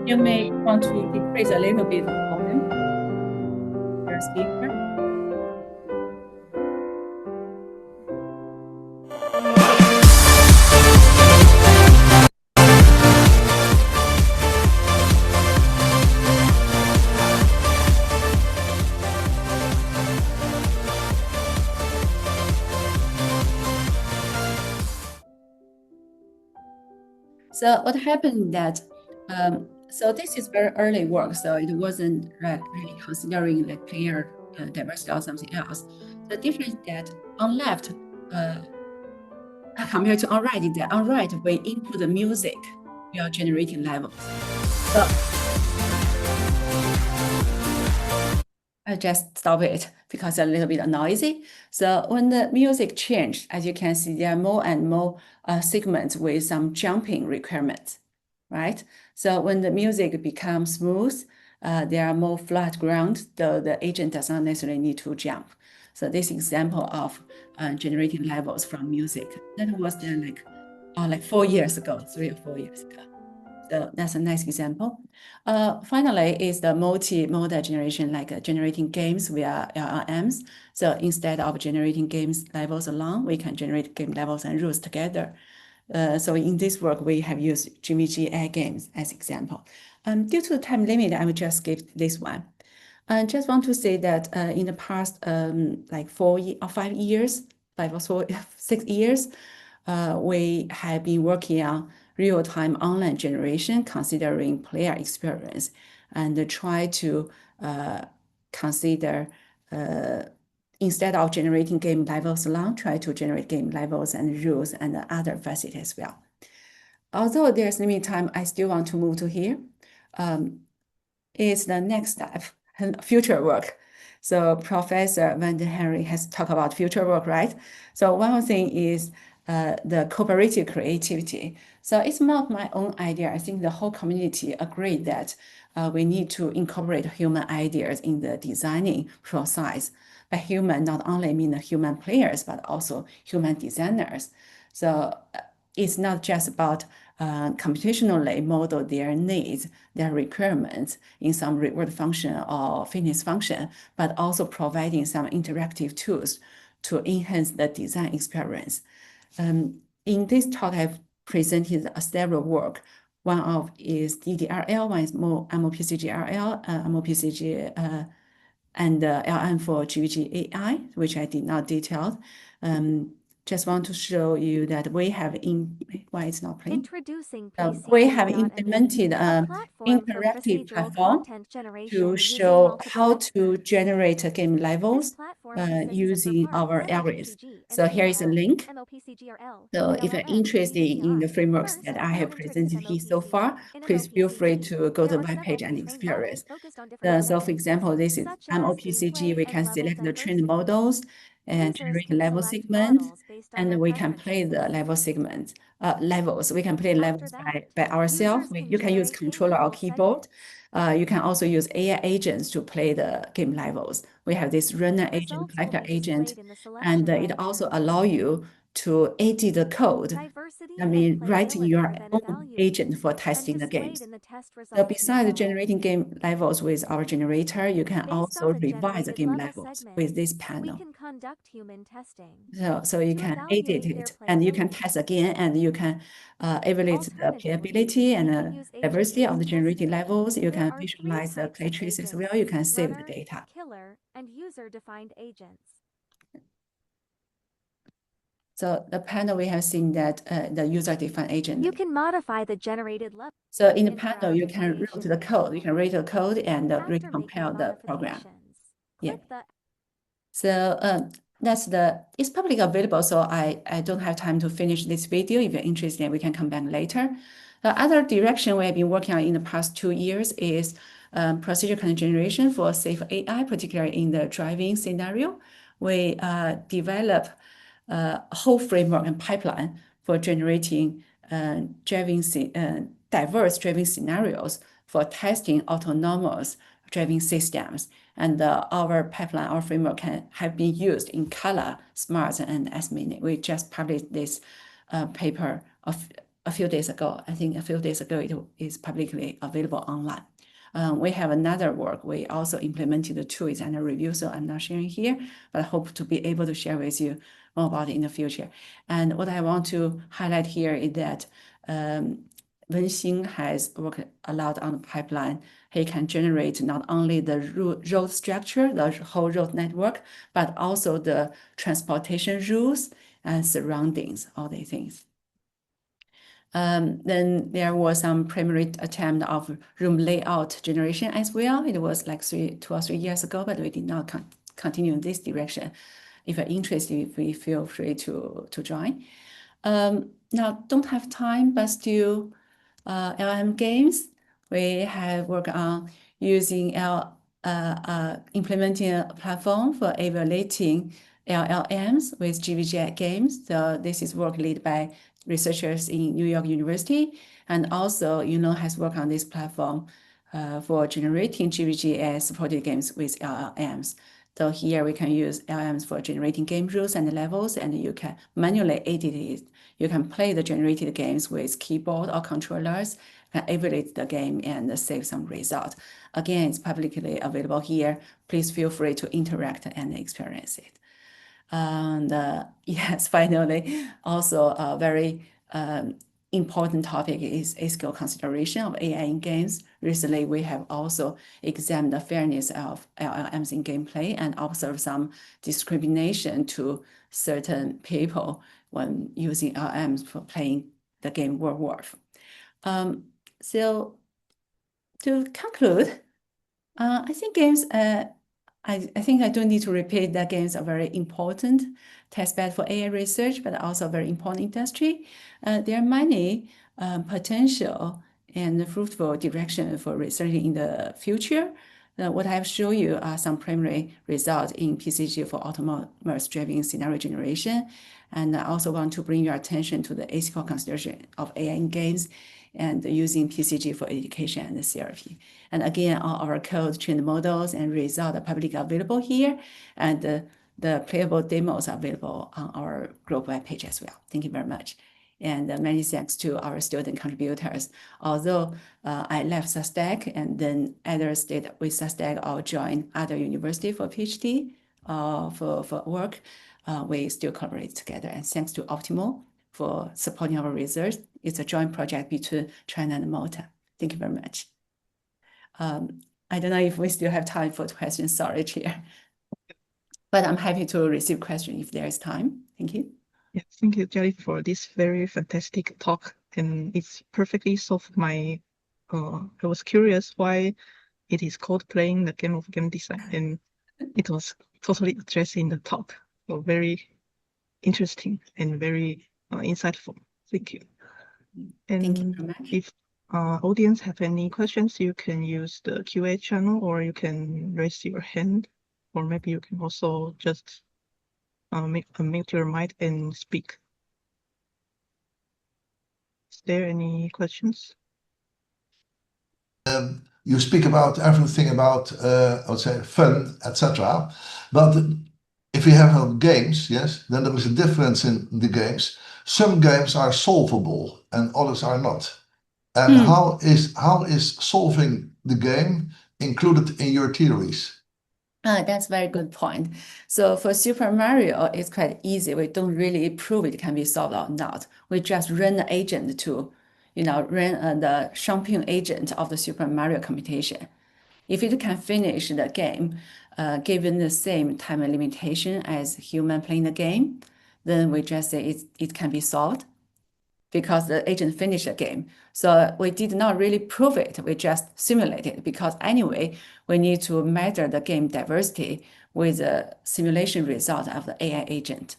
You may want to decrease a little bit the volume. Your speaker. So what happened that, so this is very early work, so it wasn't really considering like player diversity or something else. The difference that on left, compared to on right, is that on right, we input the music, we are generating levels. So I just stop it because it's a little bit noisy. So when the music changed, as you can see, there are more and more segments with some jumping requirements, right? So when the music becomes smooth, there are more flat ground, though the agent does not necessarily need to jump. So this example of generating levels from music, that was then like 4 years ago, 3 or 4 years ago. So that's a nice example. Finally, is the multi-modal generation, like generating games via LLMs. So instead of generating games levels alone, we can generate game levels and rules together. So in this work, we have used GVG AI games as example. Due to the time limit, I will just skip this one. I just want to say that in the past, like 4 or 5 years, 5 or 6 years, we have been working on real-time online generation considering player experience and try to consider instead of generating game levels alone, try to generate game levels and rules and other facets as well. Although there's limited time, I still want to move to here. Is the next step, future work. So Professor Van den Henry has talked about future work, right? So one thing is the cooperative creativity. So it's not my own idea. I think the whole community agreed that we need to incorporate human ideas in the designing process. By human, not only mean the human players, but also human designers. So it's not just about computationally model their needs, their requirements in some reward function or fitness function, but also providing some interactive tools to enhance the design experience. In this talk, I've presented several work. One of is DDRL, one is more MOPCG-RL, MOPCG and LM for GVG AI, which I did not detail. Just want to show you that we have why it's not playing? Introducing We have PCG.NET, implemented a an platform for interactive procedural platform content generation to using show multiple how to experts. generate game This levels platform consists of using parts, our areas. MOPCG So and here is a DDRL, link. MOPCG-RL, So and if you're LLM, interested in the GVGI. frameworks First, that I have we'll introduce presented here so MOPCG. far, In please feel free MOPCG, to go to there the are several webpage and pre-trained models experience. focused on different So for objectives, example, this is such as MOPCG. gameplay We and can level select the trained diversity. models and Users generate can level select segment, models based on their and we can play preferences. the level segment levels. We can play After levels that, by ourselves. users can You can use generate controller or game-level keyboard. segments. You can also use AI agents to play the game levels. We have this runner agent, Results will collector be agent, displayed in the and selection it menu. also allow you to edit the code. Diversity I and mean, write your playability are then own evaluated agent for and testing the displayed games. in the test So results besides panel. generating game levels with our generator, you can Based also on the revise the generated game level levels with this segments, panel. we can conduct human testing. So you To can evaluate edit their it and you can playability. test again and you can evaluate the playability and we can use diversity of the agent-based generated testing. levels. You There can are visualize the three play types of trace as agents: well. You can save the runner, data. killer, and user-defined agents. So the panel we have seen that the user-defined agent. You can modify the generated level. So in the panel, you can write the code. You can read the code and After recompile making the program. modifications, Yeah. click the So it's publicly available, so I don't have time to finish this video. If you're interested, we can come back later. The other direction we have been working on in the past 2 years is procedure content generation for safe AI, particularly in the driving scenario. We develop a whole framework and pipeline for generating diverse driving scenarios for testing autonomous driving systems. And our pipeline, our framework have been used in Color, Smart, and S-Mini. We just published this paper a few days ago. I think a few days ago it is publicly available online. We have another work. We also implemented the tools and a review, so I'm not sharing here, but I hope to be able to share with you more about it in the future. And what I want to highlight here is that Wenxing has worked a lot on the pipeline. He can generate not only the road structure, the whole road network, but also the transportation rules and surroundings, all these things. Then there was some primary attempt of room layout generation as well. It was like 2 or 3 years ago, but we did not continue in this direction. If you're interested, we feel free to join. Now, don't have time, but still LM games. We have worked on using implementing a platform for evaluating LLMs with GVG games. So this is work led by researchers in New York University, and also has worked on this platform for generating GVG supported games with LLMs. So here we can use LLMs for generating game rules and levels, and you can manually edit it. You can play the generated games with keyboard or controllers, can evaluate the game and save some result. Again, it's publicly available here. Please feel free to interact and experience it. And yes, finally, also a very important topic is ethical consideration of AI in games. Recently, we have also examined the fairness of LLMs in gameplay and observed some discrimination to certain people when using LLMs for playing the game World War. So to conclude, I think games, I think I don't need to repeat that games are very important testbed for AI research, but also a very important industry. There are many potential and fruitful direction for research in the future. What I've shown you are some preliminary results in PCG for autonomous driving scenario generation. And I also want to bring your attention to the ethical consideration of AI in games and using PCG for education and therapy. And again, all our code, trained models, and results are publicly available here. And the playable demos are available on our group webpage as well. Thank you very much. And many thanks to our student contributors. Although I left SUSTAC and then others stayed with SUSTAC or joined other university for PhD for work, we still collaborate together. And thanks to Optimal for supporting our research. It's a joint project between China and Malta. Thank you very much. I don't know if we still have time for questions. Sorry, Chair. But I'm happy to receive questions if there is time. Thank you. Yeah, thank you, Jialin, for this very fantastic talk. And it's perfectly solved my, I was curious why it is called playing the game of game design. And it was totally addressed in the talk. So very interesting and very insightful. Thank you. And thank you very much. If audience have any questions, you can use the QA channel or you can raise your hand, or maybe you can also just unmute your mic and speak. Is there any questions? You speak about everything about, I would say, fun, etc. But if we have games, yes, then there is a difference in the games. Some games are solvable and others are not. And how is solving the game included in your theories? That's a very good point. So for Super Mario, it's quite easy. We don't really prove it can be solved or not. We just run the agent to, run the champion agent of the Super Mario computation. If it can finish the game, given the same time limitation as human playing the game, then we just say it can be solved because the agent finished the game. So we did not really prove it, we just simulated, because anyway, we need to measure the game diversity with the simulation result of the AI agent.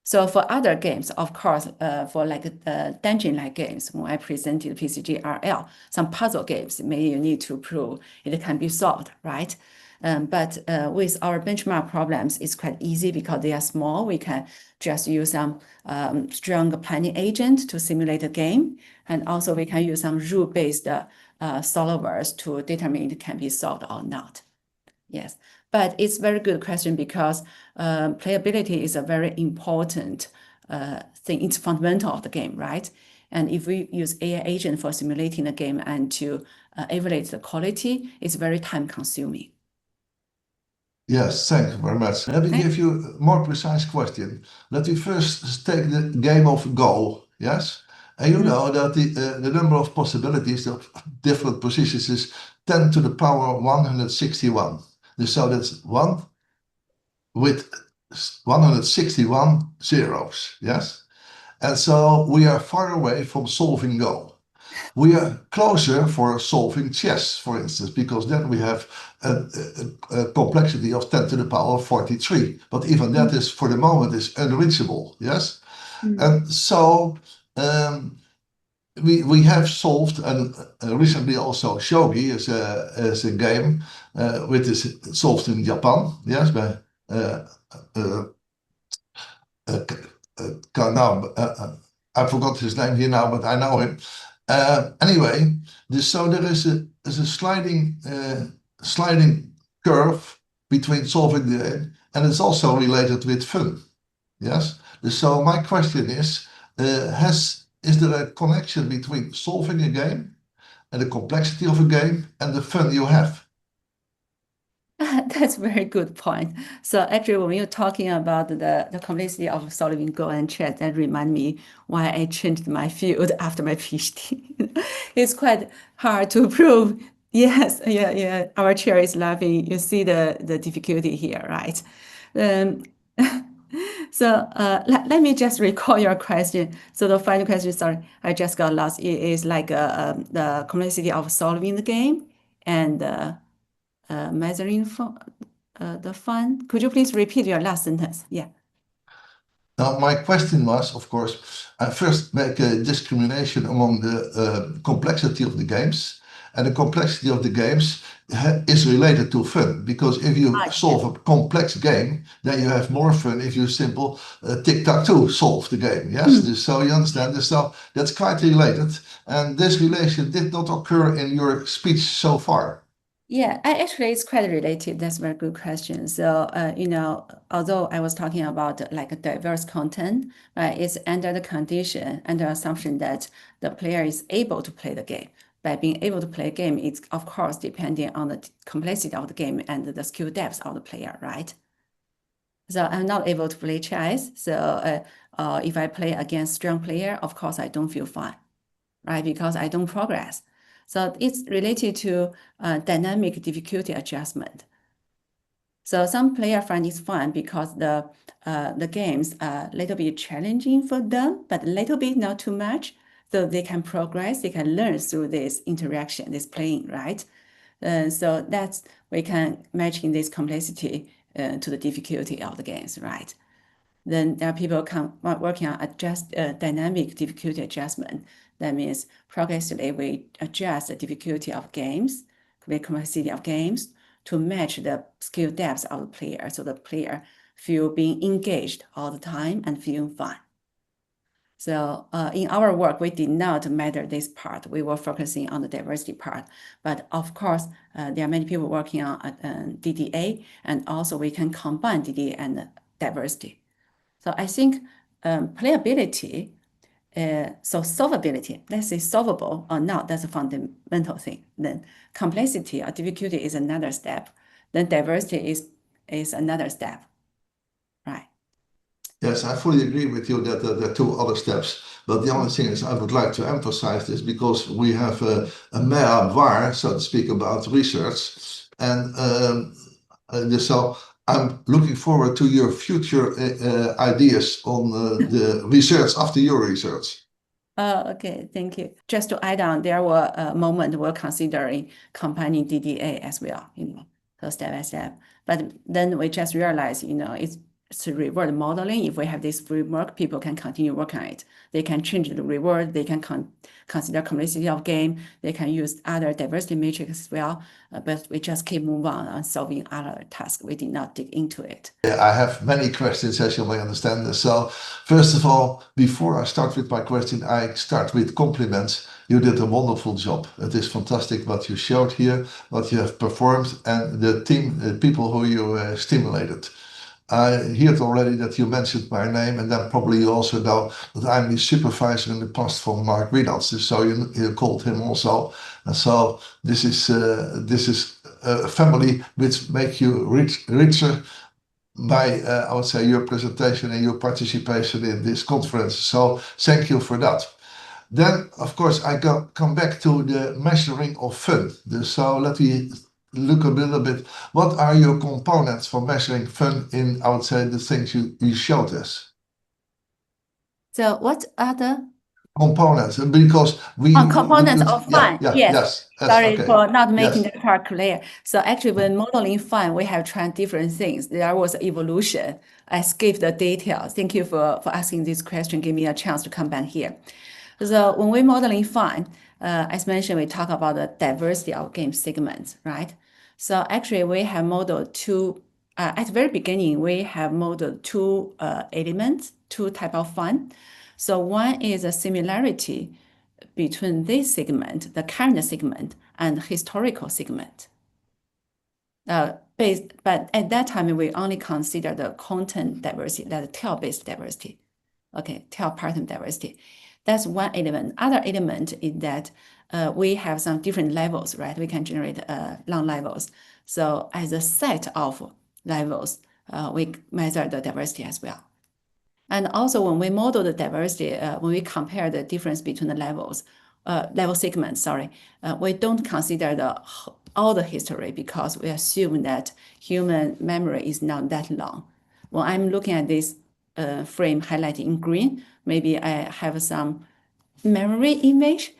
So for other games, of course, for like dungeon-like games, when I presented PCGRL, some puzzle games, maybe you need to prove it can be solved, right? But with our benchmark problems, it's quite easy because they are small. We can just use some strong planning agent to simulate a game. And also we can use some rule-based solvers to determine it can be solved or not. Yes, but it's a very good question because playability is a very important thing. It's fundamental of the game, right? And if we use AI agent for simulating the game and to evaluate the quality, it's very time consuming. Yes, thank you very much. Let me give you a more precise question. Let me first take the game of Go, yes? And you know that the number of possibilities of different positions is 10 to the power 161. So that's 1 with 161 zeros, yes? And so we are far away from solving Go. We are closer for solving chess, for instance, because then we have a complexity of 10 to the power 43. But even that is, for the moment, is unreachable, yes? And so we have solved, and recently also Shogi is a game which is solved in Japan, yes, by I forgot his name here now, but I know him. Anyway, so there is a sliding curve between solving the game, and it's also related with fun. Yes. So my question is there a connection between solving a game and the complexity of a game and the fun you have? That's a very good point. So actually, when you're talking about the complexity of solving Go and chess, that remind me why I changed my field after my PhD. It's quite hard to prove. Yes, yeah. Our chair is laughing. You see the difficulty here, right? So let me just recall your question. So the final question, sorry, I just got lost. It is like the complexity of solving the game and measuring the fun. Could you please repeat your last sentence? Yeah. Now, my question was, of course, I first make a discrimination among the complexity of the games. And the complexity of the games is related to fun. Because if you solve a complex game, then you have more fun if you simple tic-tac-toe solve the game. Yes, so you understand this. So that's quite related. And this relation did not occur in your speech so far. Yeah, actually, it's quite related. That's a very good question. So, although I was talking about like a diverse content, right, it's under the condition, under assumption that the player is able to play the game. By being able to play a game, it's of course depending on the complexity of the game and the skill depth of the player, right? So I'm not able to play chess. So if I play against strong player, of course I don't feel fun, right? Because I don't progress. So it's related to dynamic difficulty adjustment. So some player find it fun because the games are a little bit challenging for them, but a little bit, not too much. So they can progress, they can learn through this interaction, this playing, right? So that's, we can matching this complexity to the difficulty of the games, right? Then there are people working on dynamic difficulty adjustment. That means progressively we adjust the difficulty of games, the complexity of games to match the skill depth of the player, so the player feel being engaged all the time and feeling fun. So in our work, we did not measure this part. We were focusing on the diversity part. But of course, there are many people working on DDA, and also we can combine DDA and diversity. So I think playability, so solvability, let's say solvable or not, that's a fundamental thing. Then complexity or difficulty is another step. Then diversity is another step, right? Yes, I fully agree with you that there are two other steps. But the only thing is, I would like to emphasize this because we have a mea var, so to speak, about research. And so I'm looking forward to your future ideas on the research after your research. Oh, okay, thank you. Just to add on, there were a moment we're considering combining DDA as well, so step by step. But then we just realized, it's reward modeling. If we have this framework, people can continue working on it. They can change the reward. They can consider complexity of game. They can use other diversity matrix as well. But we just keep moving on solving other tasks. We did not dig into it. I have many questions, as you may understand. So first of all, before I start with my question, I start with compliments. You did a wonderful job. It is fantastic what you showed here, what you have performed, and the team, people who you stimulated. I heard already that you mentioned my name, and then probably you also know that I'm the supervisor in the past for Mark Wiedals, so you called him also. And so this is a family which make you richer by, I would say, your presentation and your participation in this conference. So thank you for that. Then, of course, I come back to the measuring of fun. So let me look a little bit. What are your components for measuring fun in, I would say, the things you showed us? So what are the components? Because components of fun? Yes. Sorry okay. for not making Yes. that part clear. So actually, when modeling fun, we have tried different things. There was evolution. I skipped the details. Thank you for asking this question. Give me a chance to come back here. So when we're modeling fun, as mentioned, we talk about the diversity of game segments, right? So actually, we have modeled two. At the very beginning, we have modeled two elements, two type of fun. So one is a similarity between this segment, the current segment, and historical segment. But at that time, we only consider the content diversity, that tail-based diversity. Okay, tail pattern diversity. That's one element. Other element is that we have some different levels, right? We can generate long levels. So as a set of levels, we measure the diversity as well. And also when we model the diversity, when we compare the difference between the level segments, we don't consider all the history because we assume that human memory is not that long. When I'm looking at this frame highlighted in green, maybe I have some memory image,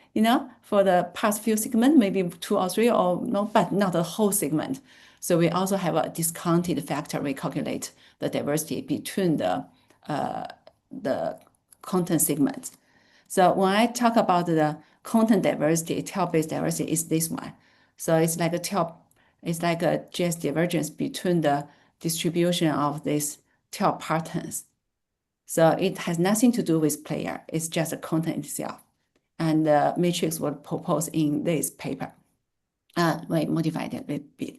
for the past few segments, maybe 2 or 3 or no, but not the whole segment. So we also have a discounted factor. We calculate the diversity between the content segments. So when I talk about the content diversity, tail-based diversity is this one. So it's like a just divergence between the distribution of these tail patterns. So it has nothing to do with player. It's just the content itself. And the matrix was proposed in this paper. we modified it a little bit.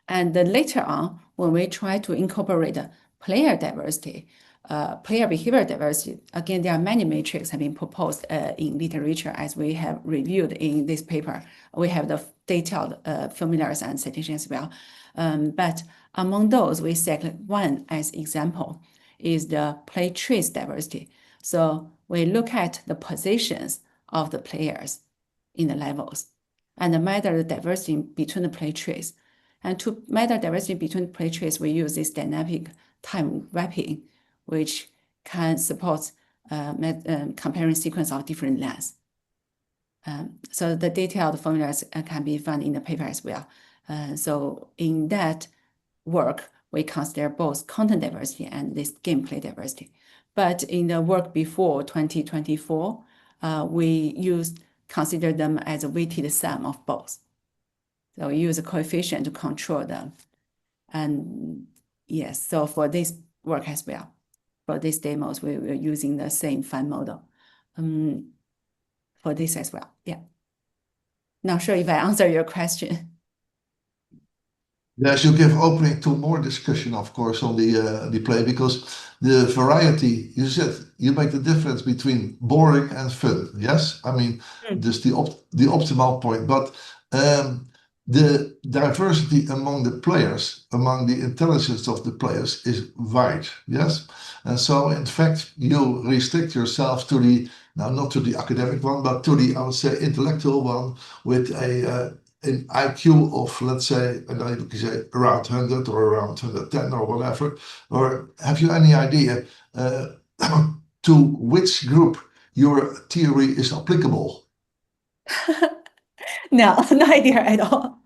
And then later on, when we try to incorporate player diversity, player behavior diversity, again, there are many metrics have been proposed in literature as we have reviewed in this paper. We have the detailed formulas and citation as well. But among those, we select one as example is the play trace diversity. So we look at the positions of the players in the levels and measure the diversity between the play trace. And to measure diversity between play trace, we use this dynamic time wrapping, which can support comparing sequence of different lengths. So the detailed formulas can be found in the paper as well. So in that work, we consider both content diversity and this gameplay diversity. But in the work before 2024, we consider them as a weighted sum of both. So we use a coefficient to control them. And yes, so for this work as well, for these demos, we were using the same fun model for this as well. Yeah. Not sure if I answered your question. Yes, you give opening to more discussion, of course, on the play, because the variety, you said you make the difference between boring and fun. Yes, I mean, this the optimal point, but the diversity among the players, among the intelligence of the players is wide. Yes, and so in fact you restrict yourself to the, now not to the academic one, but to the, I would say, intellectual one with an IQ of, let's say, and I could say around 100 or around 110 or whatever. Or have you any idea to which group your theory is applicable? No, no idea at all.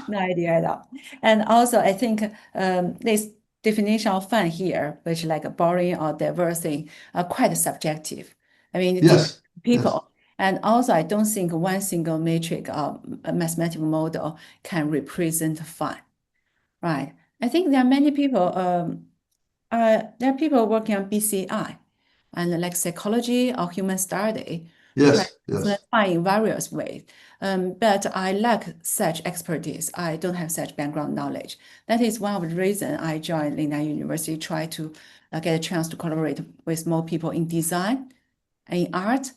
No idea at all. And also, I think this definition of fun here, which like boring or diverse thing, are quite subjective. I mean, it depends on people. Yes. And also, I don't think one single metric or a mathematical model can represent fun, right? I think there are many people, there are people working on BCI and like psychology or human study. Yes, Fun in various ways. But I lack such expertise. I don't have such background knowledge. That is one of the reasons I joined Lin-Nan University, try to get a chance to collaborate with more people in design and in art.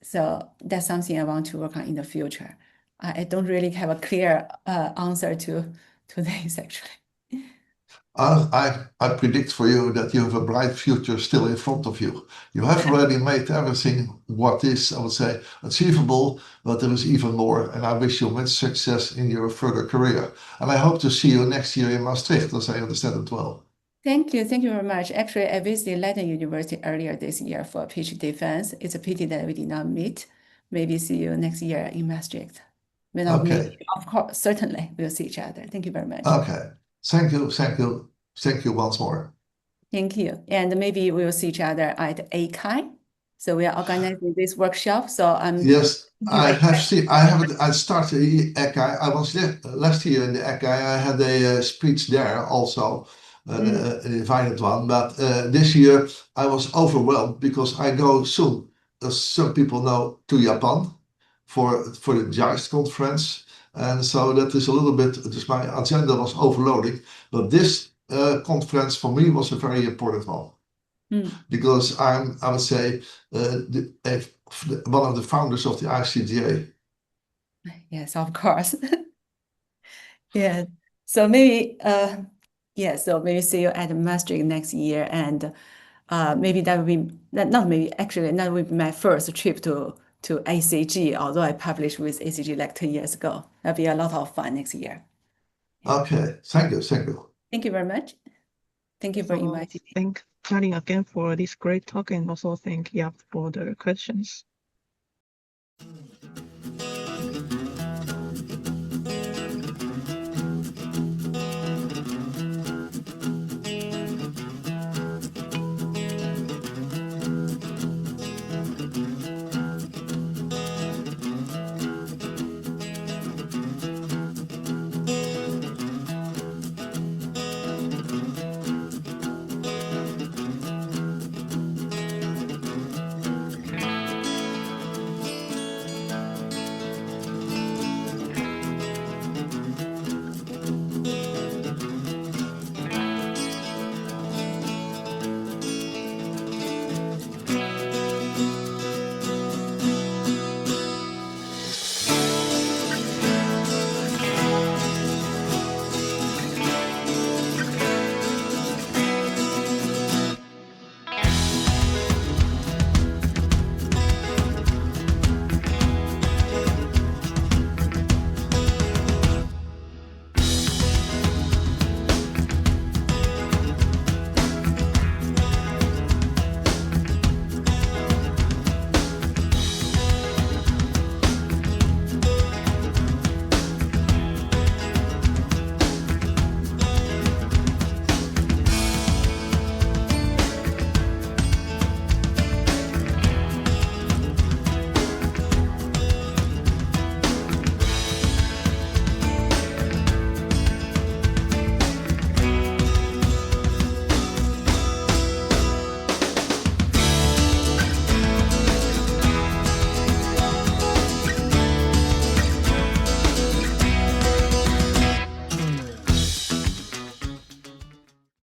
So that's something I want to work on in the future. I don't really have a clear answer to this actually. I predict for you that you have a bright future still in front of you. You have already made everything what is, I would say, achievable, but there is even more. And I wish you much success in your further career. And I hope to see you next year in Maastricht, as I understand it well. Thank you. Thank you very much. Actually, I visited Leiden University earlier this year for a PhD defense. It's a pity that we did not meet. Maybe see you next year in Maastricht. Okay. Of course, certainly we'll see each other. Thank you very much. Okay. Thank you. Thank you. Thank you once more. Thank you. And maybe we'll see each other at ACI. So we are organizing this workshop. So yes, I have seen. I started ACI. I was last year in the ACI. I had a speech there also, an invited one. But this year I was overwhelmed because I go soon, as some people know, to Japan for the JICE conference, and so that is a little bit. Just my agenda was overloading, but this conference for me was a very important one. Because I would say, one of the founders of the ICGA. Yes, of course. Yeah. So maybe, so maybe see you at Maastricht next year, and maybe that would be not maybe actually that would be my first trip to ACG. Although I published with ACG like 10 years ago, that'll be a lot of fun next year. Okay, thank you, thank you. Thank you very much. Thank you for inviting me. Thank Jialin again for this great talk, and also thank Yap for the questions.